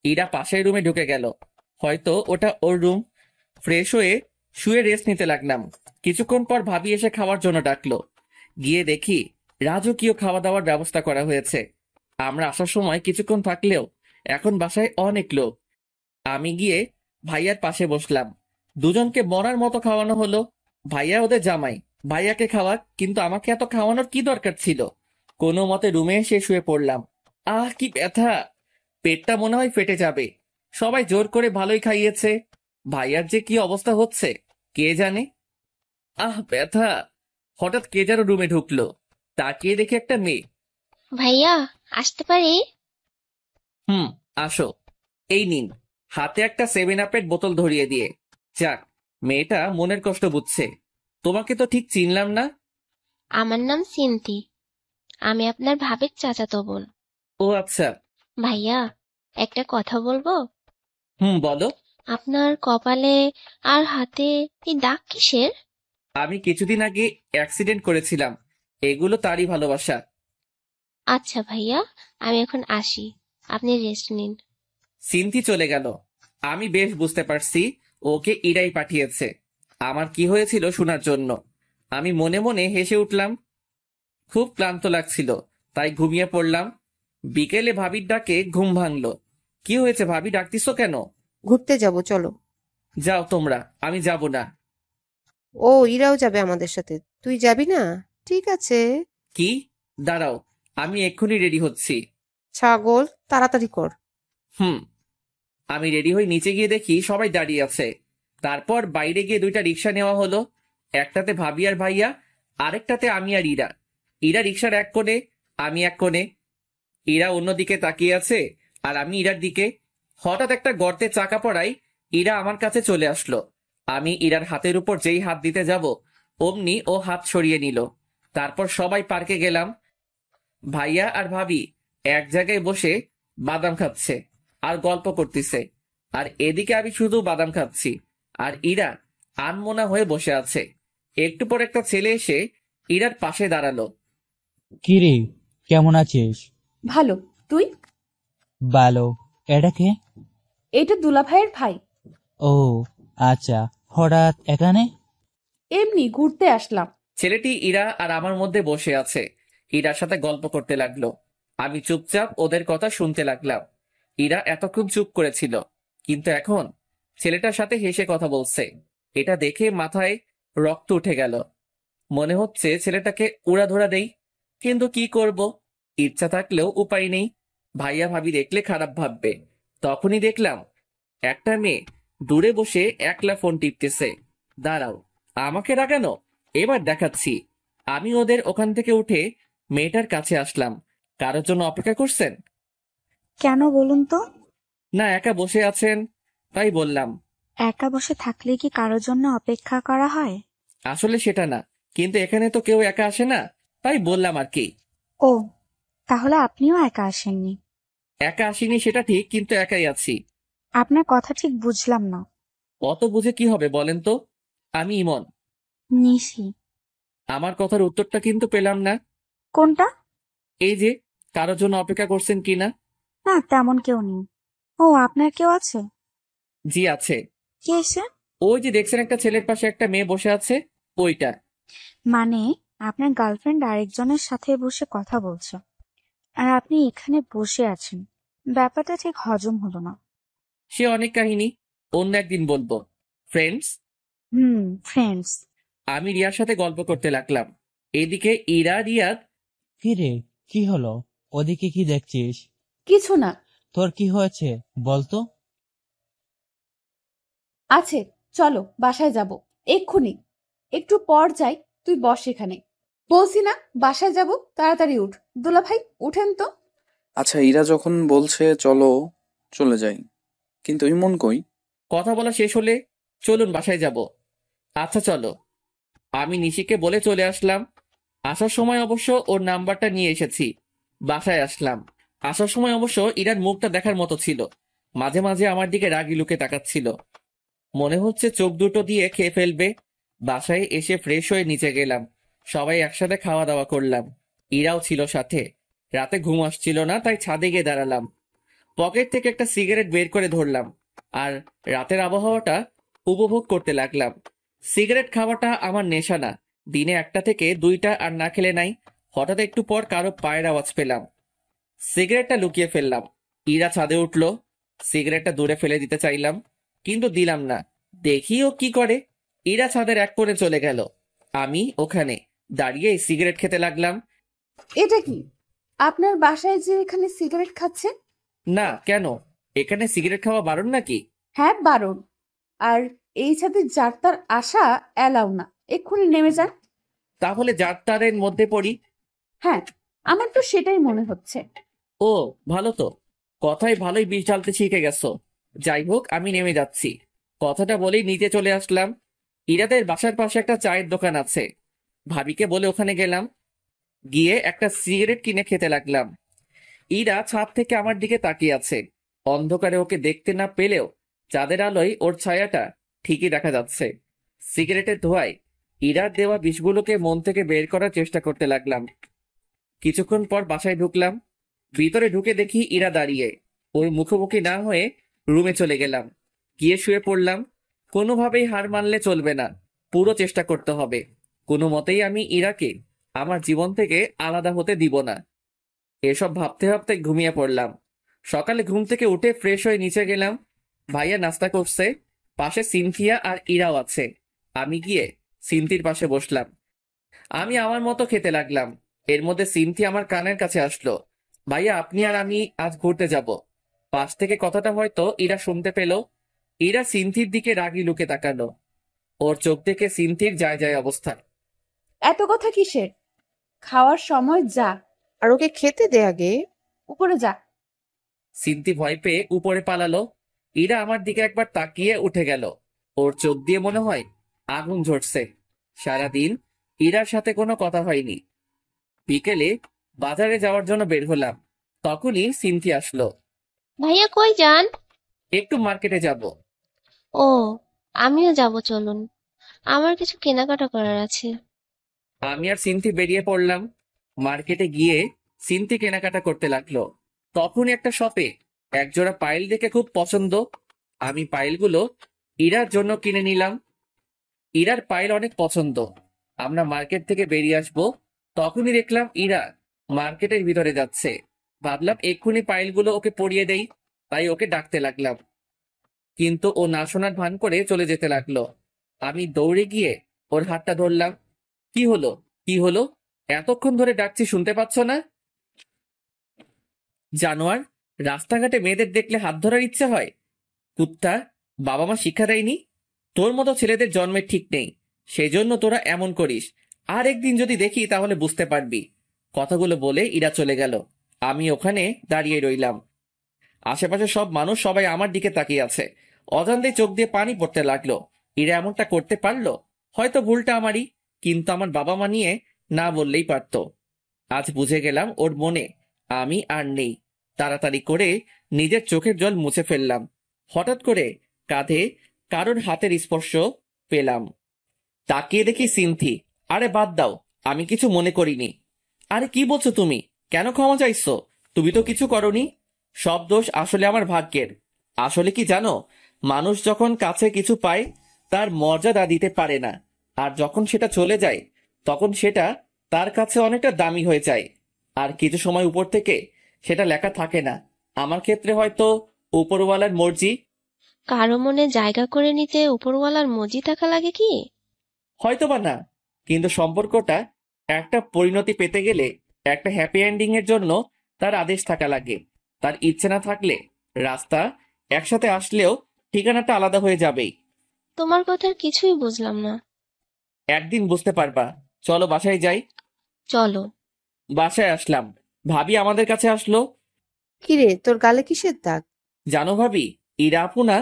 ইরা পাশের রুমে ঢুকে গেল। হয়তো ওটা ওর রুম। ফ্রেশ হয়ে শুয়ে রেস্ট নিতে লাগলাম। কিছুক্ষণ পর ভাবি এসে খাওয়ার জন্য ডাকলো। গিয়ে দেখি রাজকীয় খাওয়া দাওয়ার ব্যবস্থা করা হয়েছে। আমরা আসার সময় কিছুক্ষণ থাকলেও এখন বাসায় অনেক লোক। আমি গিয়ে ভাইয়ার পাশে বসলাম। দুজনকে মরার মতো খাওয়ানো হলো। ভাইয়া ওদের জামাই, ভাইয়াকে খাওয়াক, কিন্তু আমাকে এত খাওয়ানোর কি দরকার ছিল? কোনো মতে রুমে এসে শুয়ে পড়লাম। আহ, কি ব্যথা! পেটটা মনে হয় ফেটে যাবে। সবাই জোর করে ভালোই খাইয়েছে। ভাইয়ার যে কি অবস্থা হচ্ছে কে জানে। আহ, ব্যথা! হঠাৎ কে যেন রুমে ঢুকলো। তাকিয়ে দেখে একটা মেয়ে। ভাইয়া, আসতে পারি? আসো। এই নিন। হাতে একটা 7 আপের বোতল ধরিয়ে দিয়ে। যাক, মেয়েটা মনের কষ্ট বুঝছে। তোমাকে তো ঠিক চিনলাম না। আমার নাম সিনথি। আমি আপনার ভাবির চাচাতো বোন। ও আচ্ছা। ভাইয়া, একটা কথা বলবো? বলো। আপনার কপালে আর হাতে এই দাগ কিসের? আমি কিছুদিন আগে অ্যাক্সিডেন্ট করেছিলাম। এগুলো তারই ভালোবাসা। আচ্ছা ভাইয়া, আমি এখন আসি, আপনি রেস্ট নিন। সিনথি চলে গেল। আমি বেশ বুঝতে পারছি ওকে ইরাই পাঠিয়েছে আমার কি হয়েছিল শোনার জন্য। আমি মনে মনে হেসে উঠলাম। খুব ক্লান্ত লাগছিল, তাই ঘুমিয়ে পড়লাম। বিকেলে ভাবির ডাকে ঘুম ভাঙলো। কি হয়েছে ভাবি, ডাকতিস কেন? ঘুরতে যাব, চলো। যাও তোমরা, আমি যাব না। ও, ইরাও যাবে আমাদের সাথে, তুই যাবি না? ঠিক আছে। কি? দাঁড়াও, আমি এক্ষুনি রেডি হচ্ছি। ছাগল, তাড়াতাড়ি কর। আমি রেডি হয়ে নিচে গিয়ে দেখি সবাই দাঁড়িয়ে আছে। তারপর বাইরে গিয়ে দুইটা রিক্সা নেওয়া হলো। একটাতে ভাবি আর ভাইয়া, আরেকটাতে আমি আর ইরা। ইরা রিক্সার এক কোণে, আমি এক কোণে। ইরা অন্যদিকে তাকিয়ে আছে আর আমি ইরার দিকে। হঠাৎ একটা গর্তে চাকা পড়ায় ইরা আমার কাছে চলে আসলো। আমি ইরার হাতের উপর যেই হাত দিতে যাব অমনি ও হাত সরিয়ে নিল। তারপর সবাই পার্কে গেলাম। ভাইয়া আর ভাবি এক জায়গায় বসে বাদাম খাচ্ছে আর গল্প করতেছে, আর এদিকে আমি শুধু বাদাম খাচ্ছি আর ইরা আনমনা হয়ে বসে আছে। একটু পর একটা ছেলে এসে ইরার পাশে দাঁড়ালো। কিরে, কেমন আছিস? ভালো। তুই? ভালো। এটা কে? এটা দুলা ভাইয়ের ভাই। ও আচ্ছা, হঠাৎ এখানে? এমনি ঘুরতে আসলাম। ছেলেটি ইরা আর আমার মধ্যে বসে আছে। ইরার সাথে গল্প করতে লাগলো। আমি চুপচাপ ওদের কথা শুনতে লাগলাম। ইরা এতক্ষণ চুপ করেছিল, কিন্তু এখন ছেলেটার সাথে হেসে কথা বলছে। এটা দেখে মাথায় রক্ত উঠে গেল। মনে হচ্ছে ছেলেটাকে উড়াধুরা দেই, কিন্তু কি করব, ইচ্ছা থাকলেও উপায় নেই। ভাইয়া ভাবি দেখলে খারাপ ভাববে। তখনই দেখলাম একটা মেয়ে দূরে বসে একলা ফোন টিপতেছে। দাঁড়াও, আমাকে রাগানো? এবার দেখাচ্ছি। আমি ওদের ওখান থেকে উঠে মেয়েটার কাছে আসলাম। কারোর জন্য অপেক্ষা করছেন? কেন বলুন তো? না, একা বসে আছেন তাই বললাম। একা বসে থাকলে কি কারোর জন্য অপেক্ষা করা হয়? আসলে সেটা না, কিন্তু এখানে তো কেউ একা আসে না, তাই বললাম আর কি। ও, তাহলে আপনিও একা আসেননি? একা আসিনি সেটা ঠিক, কিন্তু একাই আছি। আপনার কথা ঠিক বুঝলাম না। অত বুঝে কি হবে বলেন তো? আমি ইমন। নিশি। আমার কথার উত্তরটা কিন্তু পেলাম না। কোনটা? এই যে, কারোর জন্য অপেক্ষা করছেন কিনা। না, তেমন কেউ নেই। ও, আপনার কেউ আছে? জি আছে। কে এসে? ওই যে দেখছেন একটা ছেলের পাশে একটা মেয়ে বসে আছে, ওইটা। মানে আপনার গার্লফ্রেন্ড আরেকজনের সাথে বসে কথা বলছে, আর আপনি এখানে বসে আছেন? ব্যাপারটা ঠিক হজম হলো না। সে অনেক কাহিনী, অন্য একদিন বলবো। ফ্রেন্ডস। ফ্রেন্ডস। আমি রিয়ার সাথে গল্প করতে লাগলাম। এদিকে ইরা রিয়াদ। কি রে, কি হলো? ওদিকে কি দেখছিস? কিছু না। তোর কি হয়েছে বলতো? আছে, চলো বাসায় যাব এক্ষুনি। একটু পর যাই, তুই বস এখানে। বলছি না বাসায় যাব, তাড়াতাড়ি উঠ। দুলা ভাই উঠেন তো। আচ্ছা, ইরা যখন বলছে চলো, চলে যাই, কিন্তু ইমন কই? কথা বলা শেষ হলে চলুন বাসায় যাব। আচ্ছা চলো। আমি নিশিকে বলে চলে আসলাম। আসার সময় অবশ্য ওর নাম্বারটা নিয়ে এসেছি। বাসায় আসলাম। আসার সময় অবশ্য ইরার মুখটা দেখার মতো ছিল। মাঝে মাঝে আমার দিকে রাগি লুকে তাকাচ্ছিল। মনে হচ্ছে চোখ দুটো দিয়ে খেয়ে ফেলবে। বাসায় এসে ফ্রেশ হয়ে নিচে গেলাম। সবাই একসাথে খাওয়া দাওয়া করলাম। ইরাও ছিল সাথে। রাতে ঘুম আসছিল না, তাই ছাদে গিয়ে দাঁড়ালাম। পকেট থেকে একটা সিগারেট বের করে ধরলাম আর রাতের আবহাওয়াটা উপভোগ করতে লাগলাম। সিগারেট খাওয়াটা আমার নেশা না। দিনে একটা থেকে দুইটা আর না খেলে নাই। হঠাৎ একটু পর কারো পায়ের আওয়াজ পেলাম। সিগারেটটা লুকিয়ে ফেললাম। ইরা ছাদে উঠলো। সিগারেটটা দূরে ফেলে দিতে চাইলাম, কিন্তু দিলাম না। দেখি ও কি করে। ইরা ছাদের এক কোণে চলে গেল। আমি ওখানে দাঁড়িয়ে সিগারেট খেতে লাগলাম। এটা কি আপনার বাসায় যে এখানে সিগারেট খাচ্ছে? না, কেন? এখানে সিগারেট খাওয়া বারণ নাকি? হ্যাঁ বারণ। আর এই ছাদে যার তার আসা অ্যালাউ না। এক্ষুনি নেমে যান। তাহলে যার তারের মধ্যে পড়ি। হ্যাঁ, আমার তো সেটাই মনে হচ্ছে। ও, ভালো তো। কথায় ভালোই বিষ ঢালতে শিখে গেছো। যাই হোক, আমি নেমে যাচ্ছি। কথাটা বলেই নিচে চলে আসলাম। ইরাদের বাসার পাশে একটা চায়ের দোকান আছে। ভাবিকে বলে ওখানে গেলাম। গিয়ে একটা সিগারেট কিনে খেতে লাগলাম। ইরা ছাদ থেকে আমার দিকে তাকিয়ে আছে। অন্ধকারে ওকে দেখতে না পেলেও চাঁদের আলোয় ওর ছায়াটা ঠিকই দেখা যাচ্ছে। সিগারেটের ধোঁয়ায় ইরার দেওয়া বিষগুলোকে মন থেকে বের করার চেষ্টা করতে লাগলাম। কিছুক্ষণ পর বাসায় ঢুকলাম। ভিতরে ঢুকে দেখি ইরা দাঁড়িয়ে। ওর মুখোমুখি না হয়ে রুমে চলে গেলাম। গিয়ে শুয়ে পড়লাম। কোনোভাবেই হার মানলে চলবে না, পুরো চেষ্টা করতে হবে। কোনো মতেই আমি ইরাকে আমার জীবন থেকে আলাদা হতে দিব না। এসব ভাবতে ভাবতে ঘুমিয়ে পড়লাম। সকালে ঘুম থেকে উঠে ফ্রেশ হয়ে নিচে গেলাম। ভাইয়া নাস্তা করছে। পাশে সিনথিয়া আর ইরাও আছে। আমি গিয়ে সিনথির পাশে বসলাম। আমি আমার মতো খেতে লাগলাম। এর মধ্যে সিনথি আমার কানের কাছে আসলো। ভাইয়া, আপনি আর আমি আজ ঘুরতে যাব। পাশ থেকে কথাটা হয়তো ইরা শুনতে পেল। ইরা সিনথির দিকে রাগি লুকে তাকালো। ওর চোখ থেকে সিনথির যায় যায় অবস্থা। এত কথা কিসের? খাওয়ার সময় যা। আর ওকে খেতে দে আগে। উপরে যা। সিনথি ভয় পেয়ে উপরে পালালো। ইরা আমার দিকে একবার তাকিয়ে উঠে গেল। ওর চোখ দিয়ে মনে হয় আগুন ঝরছে। সারাদিন ইরার সাথে কোনো কথা হয়নি। বিকেলে বাজারে যাওয়ার জন্য বের হলাম। তখনই সিনথি আসলো। ভাইয়া কই যান? একটু মার্কেটে যাব। ও, আমিও যাব, চলুন। আমার কিছু কেনাকাটা করার আছে। আমি আর সিনথি বেরিয়ে পড়লাম। মার্কেটে গিয়ে সিনথি কেনাকাটা করতে লাগলো। তখনই একটা শপে একজোড়া পাইল দেখে খুব পছন্দ। আমি পাইলগুলো ইরার জন্য কিনে নিলাম। ইরার পাইল অনেক পছন্দ। আমরা মার্কেট থেকে বেরিয়ে আসবো, তখনই দেখলাম ইরা মার্কেটের ভিতরে যাচ্ছে। ভাবলাম এক্ষুনি পাইলগুলো ওকে পরিয়ে দেই, তাই ওকে ডাকতে লাগলাম। কিন্তু ও না শোনার ভান করে চলে যেতে লাগলো। আমি দৌড়ে গিয়ে ওর হাতটা ধরলাম। কি হলো, কি হলো? এতক্ষণ ধরে ডাকছি, শুনতে পাচ্ছ না? জানোয়ার, রাস্তাঘাটে মেয়েদের দেখলে হাত ধরার ইচ্ছে হয়? কুত্তা, বাবা মা শিক্ষা দেয়নি? তোর মতো ছেলেদের জন্মের ঠিক নেই, সেজন্য তোরা এমন করিস। আর একদিন যদি দেখি তাহলে বুঝতে পারবি। কথাগুলো বলে ইরা চলে গেল। আমি ওখানে দাঁড়িয়ে রইলাম। আশেপাশে সব মানুষ সবাই আমার দিকে তাকিয়ে আছে। অজান্তে চোখ দিয়ে পানি পড়তে লাগলো। ইরা এমনটা করতে পারলো? হয়তো ভুলটা আমারই, কিন্তু আমার বাবা মা নিয়ে না বললেই পারতো। আজ বুঝে গেলাম ওর মনে আমি আর নেই। তাড়াতাড়ি করে নিজের চোখের জল মুছে ফেললাম। হঠাৎ করে কাঁধে কারোর হাতের স্পর্শ পেলাম। তাকিয়ে দেখি সিনথি। আরে বাদ দাও, আমি কিছু মনে করিনি। আরে কি বলছো তুমি? কেন ক্ষমা চাইছো? তুমি তো কিছু করনি। সব দোষ আসলে আমার ভাগ্যের। আসলে কি জানো, মানুষ যখন কাছে কিছু পায় তার মর্যাদা দিতে পারে না, আর যখন সেটা চলে যায় তখন সেটা তার কাছে অনেকটা দামি হয়ে যায়। আর কিছু সময় উপর থেকে সেটা লেখা থাকে না। আমার ক্ষেত্রে হয়তো উপরওয়ালার মর্জি। কারো মনে জায়গা করে নিতে উপরওয়ালার মজি থাকা লাগে কি? হয়তো বা না, কিন্তু সম্পর্কটা একটা পরিণতি পেতে গেলে, একটা হ্যাপি এন্ডিং এর জন্য তার আদেশ থাকা লাগে। তার ইচ্ছে না থাকলে রাস্তা একসাথে আসলেও ঠিকানাটা আলাদা হয়ে যাবেই। তোমার কথার কিছুই বুঝলাম না। একদিন বুঝতে পারবা। চলো বাসায় যাই। চলো। বাসায় আসলাম, ভাবি আমাদের কাছে আসলো। কিরে, তোর গালে কিসের দাগ? জানো ভাবি, ইরা আপু না?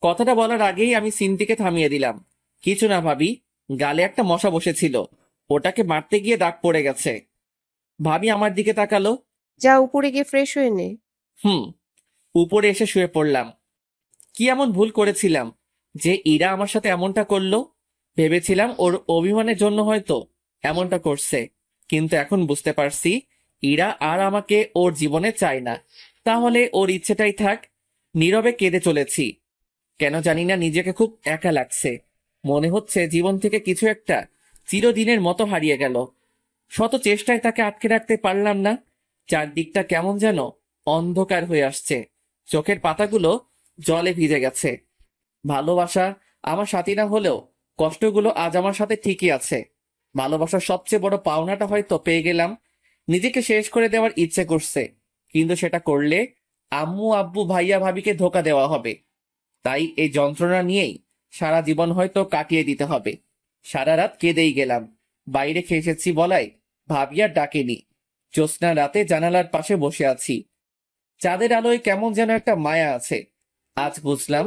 কথাটা বলার আগেই আমি সিনথিকে থামিয়ে দিলাম। কিছু না ভাবি, গালে একটা মশা বসেছিল, ওটাকে মারতে গিয়ে দাগ পড়ে গেছে। ভাবি আমার দিকে তাকালো। যা উপরে গিয়ে ফ্রেশ হয়ে নে। উপরে এসে শুয়ে পড়লাম। কি এমন ভুল করেছিলাম যে ইরা আমার সাথে এমনটা করলো? ভেবেছিলাম ওর অভিমানের জন্য হয়তো এমনটা করছে, কিন্তু এখন বুঝতে পারছি ইরা আর আমাকে ওর জীবনে চায় না। তাহলে ওর ইচ্ছেটাই থাক। নীরবে কেঁদে চলেছি। কেন জানি না নিজেকে খুব একা লাগছে। মনে হচ্ছে জীবন থেকে কিছু একটা চিরদিনের মতো হারিয়ে গেল। শত চেষ্টায় তাকে আটকে রাখতে পারলাম না। চারদিকটা কেমন যেন অন্ধকার হয়ে আসছে। চোখের পাতাগুলো জলে ভিজে গেছে। ভালোবাসা আমার সাথী না হলেও কষ্টগুলো আজ আমার সাথে ঠিকই আছে। ভালোবাসার সবচেয়ে বড় পাওনাটা হয়তো পেয়ে গেলাম। নিজেকে শেষ করে দেওয়ার ইচ্ছে করছে, কিন্তু সেটা করলে আম্মু আব্বু ভাইয়া ভাবিকে ধোকা দেওয়া হবে। তাই এই যন্ত্রণা নিয়েই সারা জীবন হয়তো কাটিয়ে দিতে হবে। সারা রাত কেঁদেই গেলাম। বাইরে খেয়ে এসেছি বলাই ভাবি আর ডাকেনি। জ্যোৎস্না রাতে জানালার পাশে বসে আছি। চাঁদের আলোয় কেমন যেন একটা মায়া আছে। আজ বুঝলাম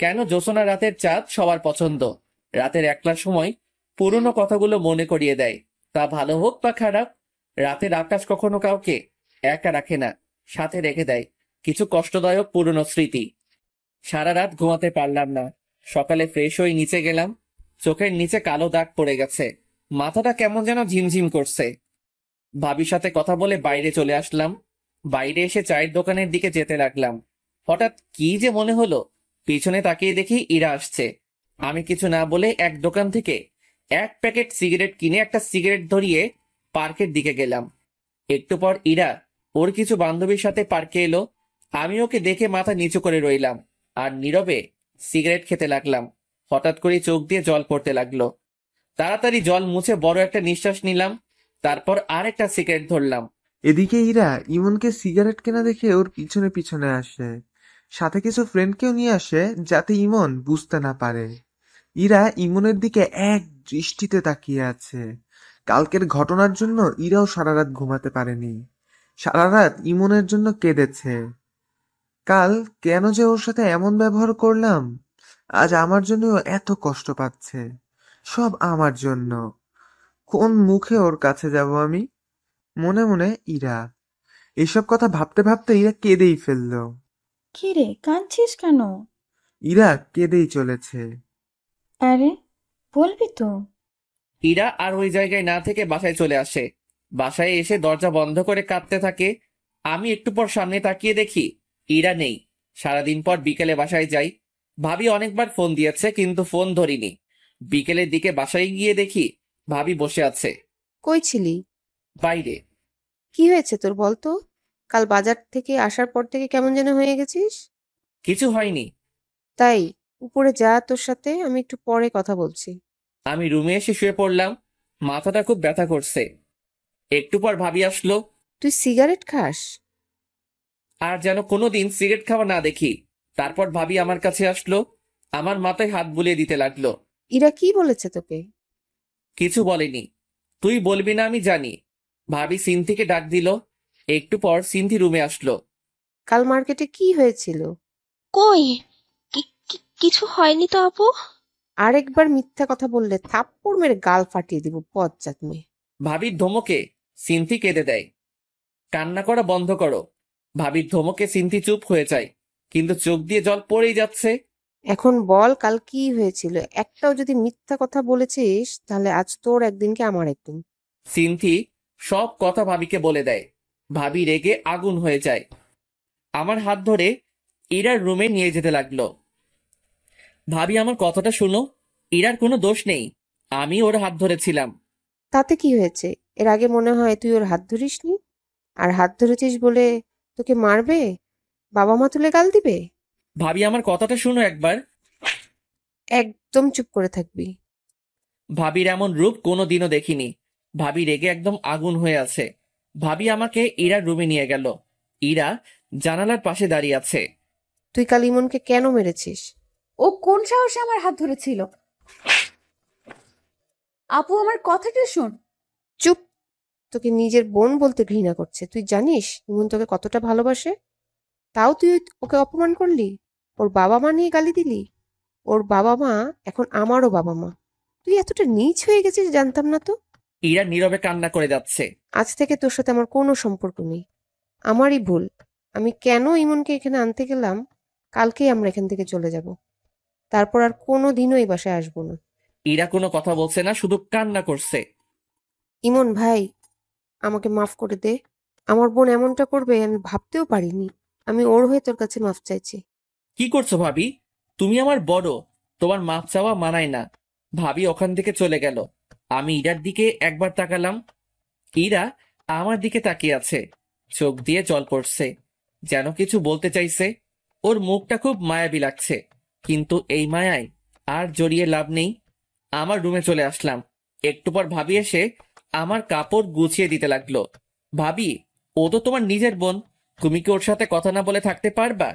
কেন জ্যোৎস্না রাতের চাঁদ সবার পছন্দ। রাতের একলা সময় পুরনো কথাগুলো মনে করিয়ে দেয়, তা ভালো হোক বা খারাপ। রাতের আকাশ কখনো কাউকে একা রাখে না, সাথে রেখে দেয় কিছু কষ্টদায়ক পুরনো স্মৃতি। সারা রাত ঘুমাতে পারলাম না। সকালে ফ্রেশ হয়ে নিচে গেলাম। চোখের নিচে কালো দাগ পড়ে গেছে। মাথাটা কেমন যেন ঝিমঝিম করছে। ভাবির সাথে কথা বলে বাইরে চলে আসলাম। বাইরে এসে চায়ের দোকানের দিকে যেতে লাগলাম। হঠাৎ কি যে মনে হলো, পিছনে তাকিয়ে দেখি ইরা আসছে। আমি কিছু না বলে এক দোকান থেকে এক প্যাকেট সিগারেট কিনে একটা সিগারেট ধরিয়ে পার্কের দিকে গেলাম। একটু পর ইরা ওর কিছু বান্ধবীর সাথে পার্কে এলো। আমি ওকে দেখে মাথা নিচু করে রইলাম আর নীরবে সিগারেট খেতে লাগলাম। হঠাৎ করে চোখ দিয়ে জল পড়তে লাগলো। তাড়াতাড়ি জল মুছে বড় একটা নিঃশ্বাস নিলাম। তারপর আর একটা সিগারেট ধরলাম। এদিকে ইরা ইমনকে সিগারেট কেনা দেখে ওর পিছনে পিছনে আসে, সাথে কিছু ফ্রেন্ডকেও নিয়ে আসে যাতে ইমন বুঝতে না পারে। ইরা ইমনের দিকে এক দৃষ্টিতে তাকিয়ে আছে। কালকের ঘটনার জন্য ইরাও সারা রাত ঘুমাতে পারেনি। সারা রাত ইমনের জন্য কেঁদেছে। কাল কেন যে ওর সাথে এমন ব্যবহার করলাম, আজ আমার জন্য এত কষ্ট পাচ্ছে। সব আমার জন্য। কোন মুখে ওর কাছে যাব আমি? মনে মনে ইরা। এসব কথা ভাবতে ভাবতে ইরা কেঁদেই ফেললো। কি রে, কাঁদছিস কেন? ইরা কেঁদেই চলেছে। আরে বলবি তো? ইরা আর ওই জায়গায় না থেকে বাসায় চলে আসে। বাসায় এসে দরজা বন্ধ করে কাঁদতে থাকে। আমি একটু পর সামনে তাকিয়ে দেখি ইরা নেই। সারাদিন পর বিকেলে বাসায় যাই। ভাবি অনেকবার ফোন দিয়েছে, কিন্তু ফোন ধরিনি। বিকেলের দিকে বাসায় গিয়ে দেখি ভাবি বসে আছে। কই ছিলি? বাইরে। কি হয়েছে তোর বলতো? কাল বাজার থেকে আসার পর থেকে কেমন যেন হয়ে গেছিস। কিছু হয়নি। তাই উপরে যা, তোর সাথে আমি একটু পরে কথা বলছি। আমি রুমে এসে শুয়ে পড়লাম। মাথাটা খুব ব্যথা করছে। একটু পর ভাবি আসলো। তুই সিগারেট খাস? আর যেন কোনোদিন সিগারেট খাওয়া না দেখি। তারপর ভাবি আমার কাছে আসলো, আমার মাথায় হাত বুলিয়ে দিতে লাগলো। ইরা কি বলেছে তোকে? কিছু বলেনি। তুই বলবি না আমি জানি। ভাবি সিনথিকে ডাক দিল। একটু পর সিনথি রুমে আসলো। কাল মার্কেটে কি হয়েছিল? কই, কিছু হয়নি তো আপু। আরেকবার মিথ্যা কথা বললে থাপ্পড় মেরে গাল ফাটিয়ে দিব, বজ্জাত মেয়ে। ভাবির ধমকে সিনথি কেঁদে দেয়। কান্না করা বন্ধ করো। ভাবির ধমকে সিনথি চুপ হয়ে যায়, কিন্তু চোখ দিয়ে জল পড়েই যাচ্ছে। এখন বল কাল কি হয়েছিল? একটাও যদি মিথ্যা কথা বলেছিস তাহলে আজ তোর একদিন কি আমার একদিন। সিনথি সব কথা ভাবিকে বলে দেয়। ভাবি রেগে আগুন হয়ে যায়। আমার হাত ধরে ইরার রুমে নিয়ে যেতে লাগলো। ভাবি আমার কথাটা শুনো, ইরার কোনো দোষ নেই। আমি ওর হাত ধরেছিলাম। তাতে কি হয়েছে? এর আগে মনে হয় তুই ওর হাত ধরিসনি, আর হাত ধরেছিস বলে তোকে মারবে, বাবা মা তুলে গাল দিবে? ভাবি আমার কথাটা শুনো একবার। একদম চুপ করে থাকবি। ভাবির এমন রূপ কোনোদিনও দেখিনি। ভাবি রেগে একদম আগুন হয়ে আছে। ভাবি আমাকে ইরার রুমে নিয়ে গেল। ইরা জানালার পাশে দাঁড়িয়ে আছে। তুই কাল ইমনকে কেন মেরেছিস? ও কোন সাহসে আমার হাত ধরেছিল? আপু আমার কথাটা শোন। চুপ। তোকে নিজের বোন বলতে ঘৃণা করছে। তুই জানিস ইমন তোকে কতটা ভালোবাসে? তাও তুই ওকে অপমান করলি, ওর বাবা মা নিয়ে গালি দিলি। ওর বাবা মা এখন আমারও বাবা মা। তুই এতটা নীচ হয়ে গেছিস জানতাম না তো। ইরা নীরবে কান্না করে যাচ্ছে। আজ থেকে তোর সাথে আমার কোনো সম্পর্ক নেই। আমারই ভুল। আমি কেন ইমনকে এখানে আনতে গেলাম, কালকেই আমরা এখান থেকে চলে যাব। তারপর আর কোনো দিনও এই বাসায় আসবো না। ইরা কোনো কথা বলছে না, শুধু কান্না করছে। ইমন ভাই, আমাকে মাফ করে দে। আমার বোন এমনটা করবে আমি ভাবতেও পারিনি। আমি ওর হয়ে তোর কাছে মাফ চাইছি। কি করছো ভাবি? তুমি আমার বড়, তোমার মাপ চাওয়া মানায় না। ভাবি ওখান থেকে চলে গেল। আমি ইরার দিকে একবার তাকালাম। ইরা আমার দিকে তাকিয়ে আছে। চোখ দিয়ে জল পড়ছে, যেন কিছু বলতে চাইছে। ওর মুখটা খুব মায়াবী লাগছে, কিন্তু এই মায়ায় আর জড়িয়ে লাভ নেই। আমার রুমে চলে আসলাম। একটু পর ভাবি এসে আমার কাপড় গুছিয়ে দিতে লাগলো। ভাবি, ও তো তোমার নিজের বোন, তুমি কি ওর সাথে কথা না বলে থাকতে পারবা?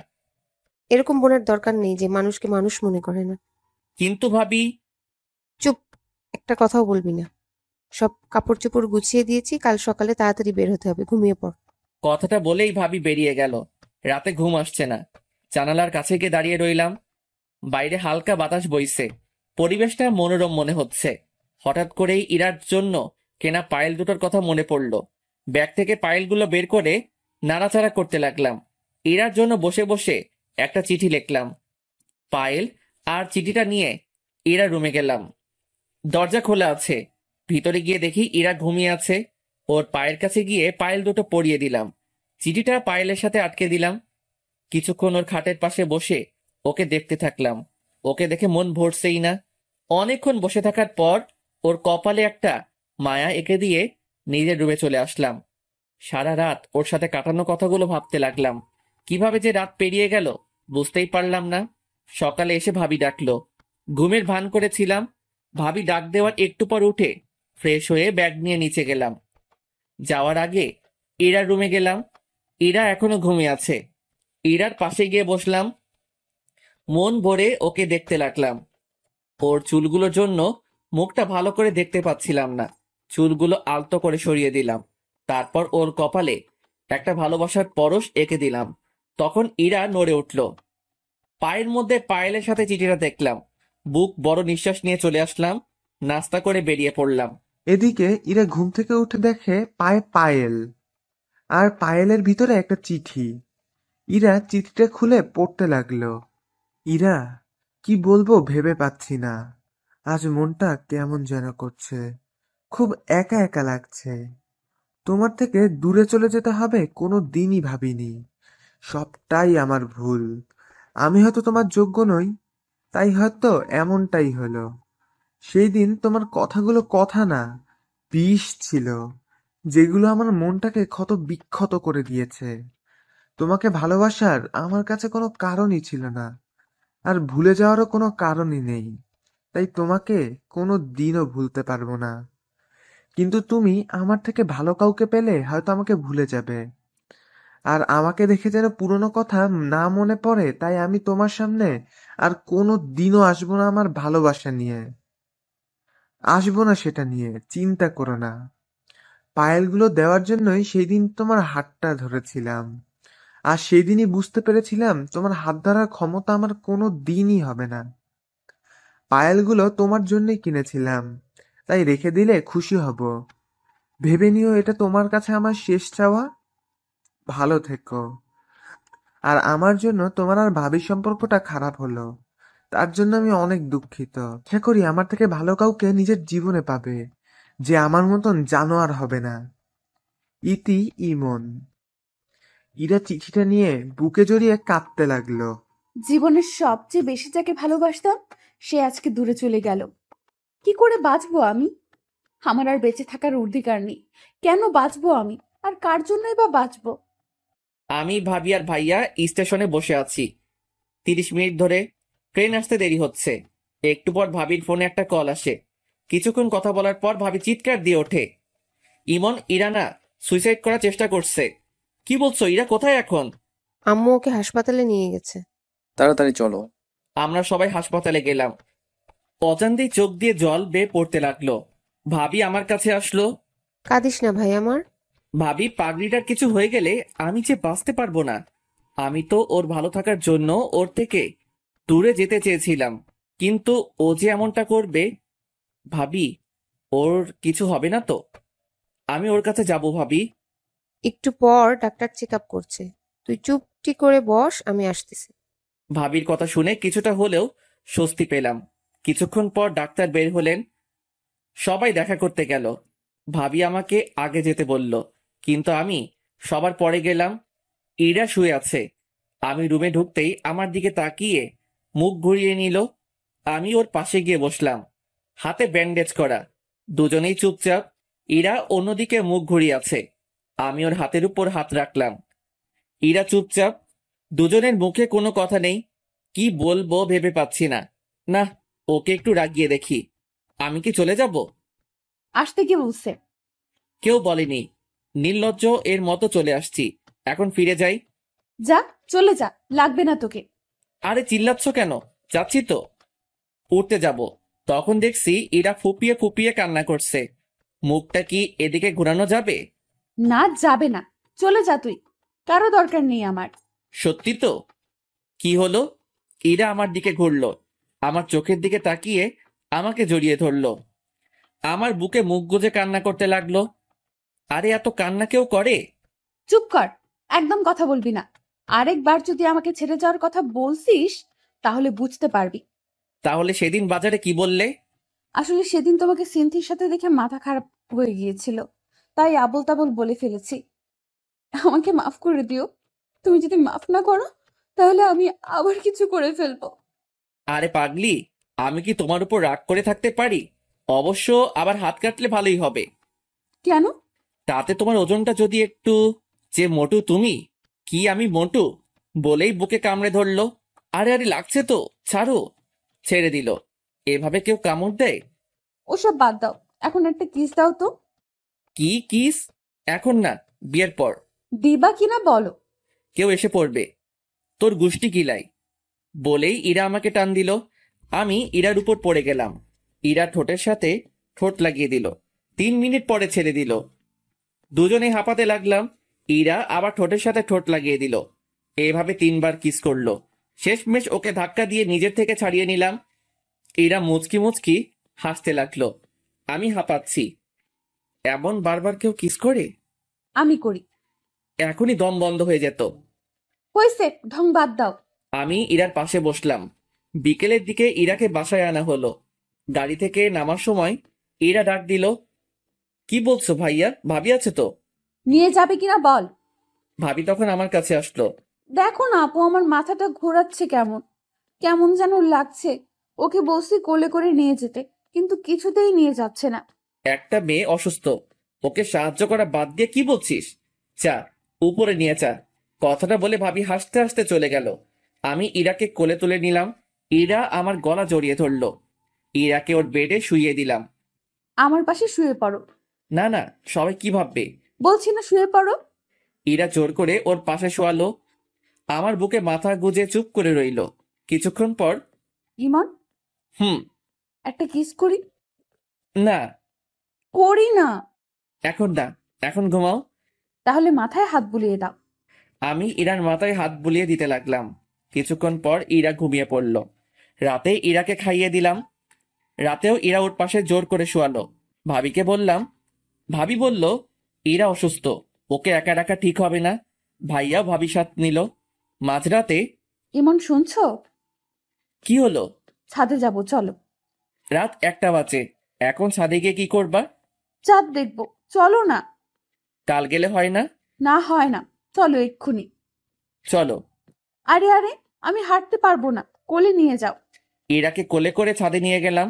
এরকম বোনের দরকার নেই যে মানুষকে মানুষ মনে করে না। কিন্তু ভাবি। চুপ, একটা কথাও বলবি না। সব কাপড় চোপড় গুছিয়ে দিয়েছি, কাল সকালে তাড়াতাড়ি বের হতে হবে। ঘুমিয়ে পড়। কথাটা বলেই ভাবি বেরিয়ে গেল। রাতে ঘুম আসছে না। জানালার কাছে গিয়ে দাঁড়িয়ে রইলাম। বাইরে হালকা বাতাস বইছে, পরিবেশটা মনোরম মনে হচ্ছে। হঠাৎ করেই ইরার জন্য কেনা পায়েল দুটোর কথা মনে পড়ল। ব্যাগ থেকে পায়েলগুলো বের করে নাড়াচাড়া করতে লাগলাম। ইরার জন্য বসে বসে একটা চিঠি লিখলাম। পায়েল আর চিঠিটা নিয়ে ইরা রুমে গেলাম। দরজা খোলা আছে। ভিতরে গিয়ে দেখি ইরা ঘুমিয়ে আছে। ওর পায়ের কাছে গিয়ে পায়েল দুটো পরিয়ে দিলাম। চিঠিটা পায়েলের সাথে আটকে দিলাম। কিছুক্ষণ ওর খাটের পাশে বসে ওকে দেখতে থাকলাম। ওকে দেখে মন ভরছেই না। অনেকক্ষণ বসে থাকার পর ওর কপালে একটা মায়া এঁকে দিয়ে নিজের রুমে চলে আসলাম। সারা রাত ওর সাথে কাটানো কথাগুলো ভাবতে লাগলাম। কিভাবে যে রাত পেরিয়ে গেল বুঝতেই পারলাম না। সকালে এসে ভাবি ডাকলো। ঘুমের ভান করেছিলাম। ভাবি ডাক দেওয়ার একটু পর উঠে ফ্রেশ হয়ে ব্যাগ নিয়ে নিচে গেলাম। যাওয়ার আগে ইরার রুমে গেলাম। ইরা এখনো ঘুমিয়ে আছে। ইরার পাশে গিয়ে বসলাম। মন ভরে ওকে দেখতে লাগলাম। ওর চুলগুলোর জন্য মুখটা ভালো করে দেখতে পাচ্ছিলাম না। চুলগুলো আলতো করে সরিয়ে দিলাম। তারপর ওর কপালে একটা ভালোবাসার পরশ এঁকে দিলাম। তখন ইরা নড়ে উঠল। পায়ের মধ্যে পায়েলের সাথে চিঠিটা দেখলাম। বুক বড় নিঃশ্বাস নিয়ে চলে আসলাম। নাস্তা করে বেরিয়ে পড়লাম। এদিকে ইরা ঘুম থেকে উঠে দেখে পায়ে পায়েল, আর পায়েলের ভিতরে একটা চিঠি। ইরা চিঠিটা খুলে পড়তে লাগলো। ইরা, কি বলবো ভেবে পাচ্ছি না। আজ মনটা কেমন যেন করছে, খুব একা একা লাগছে। তোমার থেকে দূরে চলে যেতে হবে কোনো দিনই ভাবিনি। সবটাই আমার ভুল। আমি হয়তো তোমার যোগ্য নই, তাই হয়তো এমনটাই হলো। সেই দিন তোমার কথাগুলো কথা না, বিষ ছিল, যেগুলো আমার মনটাকে ক্ষত বিক্ষত করে দিয়েছে। তোমাকে ভালোবাসার আমার কাছে কোনো কারণই ছিল না, আর ভুলে যাওয়ারও কোনো কারণই নেই। তাই তোমাকে কোনো দিনও ভুলতে পারবো না। কিন্তু তুমি আমার থেকে ভালো কাউকে পেলে হয়তো আমাকে ভুলে যাবে। আর আমাকে দেখে যেন পুরনো কথা না মনে পড়ে, তাই আমি তোমার সামনে আর কোনো দিনও আসবো না আমার ভালোবাসা নিয়ে। আসবো না সেটা নিয়ে, চিন্তা করো না। পায়েলগুলো দেওয়ার জন্যই সেই দিন তোমার হাতটা ধরেছিলাম। আর সেই দিনই বুঝতে পেরেছিলাম তোমার হাত ধরার ক্ষমতা আমার কোনো দিনই হবে না। পায়েলগুলো তোমার জন্যই কিনেছিলাম, তাই রেখে দিলে খুশি হব। ভেবে নিও এটা তোমার কাছে আমার শেষ চাওয়া। ভালো থেকো। আর আমার জন্য তোমার আর ভাবির সম্পর্কটা খারাপ হলো, তার জন্য আমি অনেক দুঃখিত। আশা করি আমার থেকে ভালো কাউকে নিজের জীবনে পাবে, যে আমার মতন জানোয়ার হবে না। ইতি, ইমন। ইরা চিঠিটা নিয়ে বুকে জড়িয়ে কাঁদতে লাগলো। জীবনের সবচেয়ে বেশি যাকে ভালোবাসতাম সে আজকে দূরে চলে গেল। কি করে বাঁচবো আমি? আমার আর বেঁচে থাকার অধিকার নেই। কেন বাঁচবো আমি? আর কার জন্যই বা বাঁচবো? আমি, ভাবি আর ভাইয়া স্টেশনে বসে আছি। 30 মিনিট ধরে ট্রেন আসতে দেরি হচ্ছে। একটু পর ভাবির ফোনে একটা কল আসে। কিছুক্ষণ কথা বলার পর ভাবি চিৎকার দিয়ে ওঠে, ইমন ইরানা সুইসাইড করার চেষ্টা করছে। কি বলছো? ইরা কোথায় এখন? আম্মু ওকে হাসপাতালে নিয়ে গেছে। তাড়াতাড়ি চলো। আমরা সবাই হাসপাতালে গেলাম। অজান্তেই চোখ দিয়ে জল বেয়ে পড়তে লাগলো। ভাবি আমার কাছে আসলো। কাঁদিস না ভাই আমার। ভাবি, পাগড়িটার কিছু হয়ে গেলে আমি যে বাঁচতে পারবো না। আমি তো ওর ভালো থাকার জন্য ওর থেকে দূরে যেতে চেয়েছিলাম, কিন্তু ও যে এমনটা করবে। ভাবি, ওর কিছু হবে না তো? আমি ওর কাছে যাব ভাবি। একটু পর ডাক্তার চেক আপ করছে, তুই চুপটি করে বস, আমি আসতেছি। ভাবির কথা শুনে কিছুটা হলেও স্বস্তি পেলাম। কিছুক্ষণ পর ডাক্তার বের হলেন। সবাই দেখা করতে গেল। ভাবি আমাকে আগে যেতে বলল, কিন্তু আমি সবার পরে গেলাম। ইরা শুয়ে আছে। আমি রুমে ঢুকতেই আমার দিকে তাকিয়ে মুখ ঘুরিয়ে নিল। আমি ওর পাশে গিয়ে বসলাম। হাতে ব্যান্ডেজ করা, দুজনেই চুপচাপ। ইরা অন্যদিকে মুখ ঘুরিয়ে আছে। আমি ওর হাতের উপর হাত রাখলাম। ইরা চুপচাপ। দুজনের মুখে কোনো কথা নেই। কি বলবো ভেবে পাচ্ছি না। না, ওকে একটু রাগিয়ে দেখি। আমি কি চলে যাব? আসতে কি বলছে? কেউ বলেনি। নির্লজ্জ এর মতো চলে আসছি। এখন ফিরে যাই। যা, চলে যা, লাগবে না তোকে। আরে চিল্লাচ্ছ কেন? যাচ্ছি তো। উঠতে যাব, তখন দেখছি ইরা ফুপিয়ে ফুপিয়ে কান্না করছে। মুখটা কি এদিকে ঘোরানো যাবে? না, যাবে না। চলে যা তুই, কারো দরকার নেই আমার। সত্যি তো? কি হলো? ইরা আমার দিকে ঘুরলো, আমার চোখের দিকে তাকিয়ে আমাকে জড়িয়ে ধরলো। আমার বুকে মুখ গুজে কান্না করতে লাগলো। আরে এত কান্না কেউ করে? চুপ কর, একদম কথা বলবি না। আরেকবার যদি আমাকে ছেড়ে যাওয়ার কথা বলছিস তাহলে বুঝতে পারবি। তাহলে সেদিন বাজারে কি বললে? আসলে সেদিন তোমাকে সিনথির সাথে দেখে মাথা খারাপ হয়ে গিয়েছিল, তাই আবোল তাবোল বলে ফেলেছি। আমাকে মাফ করে দিও। তুমি যদি মাফ না করো তাহলে আমি আবার কিছু করে ফেলবো। আরে পাগলি, আমি কি তোমার উপর রাগ করে থাকতে পারি? অবশ্য আবার হাত কাটলে ভালোই হবে। কেন? তাতে তোমার ওজনটা যদি একটু। যে মোটু তুমি। কি আমি মোটু? বলেই বুকে কামড়ে ধরলো। আরে আরে লাগছে তো, ছাড়ো। ছেড়ে দিল। এভাবে কেউ কামড় দেয়? ওসব বাদ দাও, এখন একটা কিস দাও তো। কি কিস? এখন না, বিয়ের পর। দিবা কিনা বলো। কেউ এসে পড়বে। তোর গুষ্টি কিলাই। বলেই ইরা আমাকে টান দিল। আমি ইরার উপর পড়ে গেলাম। ইরা ঠোঁটের সাথে ঠোঁট লাগিয়ে দিল। 3 মিনিট পরে ছেড়ে দিল। দুজনে হাঁপাতে লাগলাম। ইরা আবার ঠোঁটের সাথে ঠোঁট লাগিয়ে দিল। এভাবে 3 বার কিস করলো। শেষমেশ ওকে ধাক্কা দিয়ে নিজের থেকে ছাড়িয়ে নিলাম। ইরা মুচকি মুচকি হাসতে লাগলো। আমি হাঁপাচ্ছি। এমন বারবার কেউ কিস করে? আমি করি। এখনই দম বন্ধ হয়ে যেত। হয়েছে, ঢং বাদ দাও। আমি ইরার পাশে বসলাম। বিকেলের দিকে ইরাকে বাসায় আনা হলো। গাড়ি থেকে নামার সময় ইরা ডাক দিল, কি বলছো ভাইয়া? ভাবি আছে তো? নিয়ে যাবে কিনা বল। ভাবি তখন আমার কাছে আসলো। দেখো না আপু, আমার মাথাটা ঘোরাচ্ছে, কেমন কেমন যেন লাগছে। ওকে বলছি কোলে করে নিয়ে যেতে, কিন্তু কিছুতেই নিয়ে যাচ্ছে না। একটা মেয়ে অসুস্থ, ওকে সাহায্য করা বাদ দিয়ে কি বলছিস? চা, উপরে নিয়ে চা। কথাটা বলে ভাবি হাসতে হাসতে চলে গেল। আমি ইরাকে কোলে তুলে নিলাম। ইরা আমার গলা জড়িয়ে ধরলো। ইরাকে ওর বেডে শুইয়ে দিলাম। আমার পাশে শুয়ে পড়ো। না না, সবাই কি ভাববে? বলছি না শুয়ে পড়ো। ইরা জোর করে ওর পাশে শোয়ালো। আমার বুকে মাথা গুজে চুপ করে রইল। কিছুক্ষণ পর, ইমন, হুম। একটা কিস করি। না, করি না। এখন না, এখন ঘুমাও। তাহলে মাথায় হাত বুলিয়ে দাও। আমি ইরার মাথায় হাত বুলিয়ে দিতে লাগলাম। কিছুক্ষণ পর ইরা ঘুমিয়ে পড়ল। রাতে ইরাকে খাইয়ে দিলাম। রাতেও ইরা ওর পাশে জোর করে শোয়ালো। ভাবিকে বললাম। ভাবি বলল, ইরা অসুস্থ, ওকে একা রাখা ঠিক হবে না। ভাইয়াও ভাবি সাথ নিল। মাঝরাতে, ইমন শুনছো? কি হলো? ছাদে যাব, চলো। রাত 1টা বাজে, এখন ছাদে গিয়ে কি করবা? চাঁদ দেখবো, চলো না। কাল গেলে হয় না? না হয় না, চলো এক্ষুনি। চলো। আরে আরে, আমি হাঁটতে পারবো না, কোলে নিয়ে যাও। ইরাকে কোলে করে ছাদে নিয়ে গেলাম।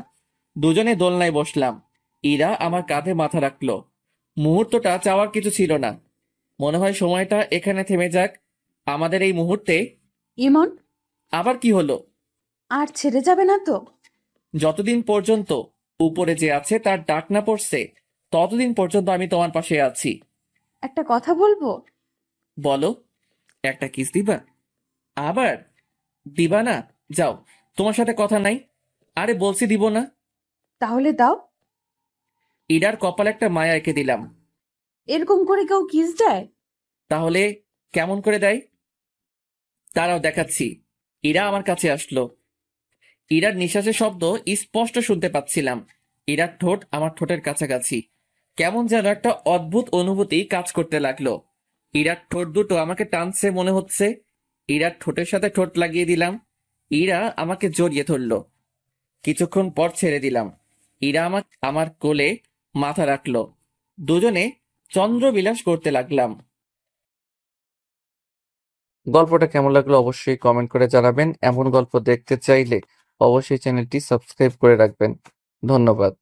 দুজনে দোলনায় বসলাম। ইরা আমার কাঁধে মাথা রাখলো। মুহূর্তটা চাওয়ার কিছু ছিল না। মনে হয় সময়টা এখানে থেমে যাক, আমাদের এই মুহূর্তে। ইমন, আবার কি হলো? আর ছেড়ে যাবে না তো? যতদিন পর্যন্ত উপরে যে আছে তার ডাক না পড়ছে, ততদিন পর্যন্ত আমি তোমার পাশে আছি। একটা কথা বলবো? বলো। একটা কিস দিবা? আবার দিবা না? যাও, তোমার সাথে কথা নাই। আরে বলছি দিব না। তাহলে দাও। ইরার কপালে একটা মায়া এঁকে দিলাম। এরকম করে কেউ কিস দেয়? তাহলে কেমন করে দেয়? তারাও দেখাচ্ছি। ইরা আমার কাছে আসলো। ইরার নিঃশ্বাসের শব্দ স্পষ্ট শুনতে পাচ্ছিলাম। ইরার ঠোঁট আমার ঠোঁটের কাছাকাছি। কেমন যেন একটা অদ্ভুত অনুভূতি কাজ করতে লাগলো। ইরার ঠোঁট দুটো আমাকে টানছে মনে হচ্ছে। ইরার ঠোঁটের সাথে ঠোঁট লাগিয়ে দিলাম। ইরা আমাকে জড়িয়ে ধরলো। কিছুক্ষণ পর ছেড়ে দিলাম। ইরা আমার কোলে মাথা রাখলো। দুজনে চন্দ্রবিলাস করতে লাগলাম। গল্পটা কেমন লাগলো অবশ্যই কমেন্ট করে জানাবেন। এমন গল্প দেখতে চাইলে অবশ্যই চ্যানেলটি সাবস্ক্রাইব করে রাখবেন। ধন্যবাদ।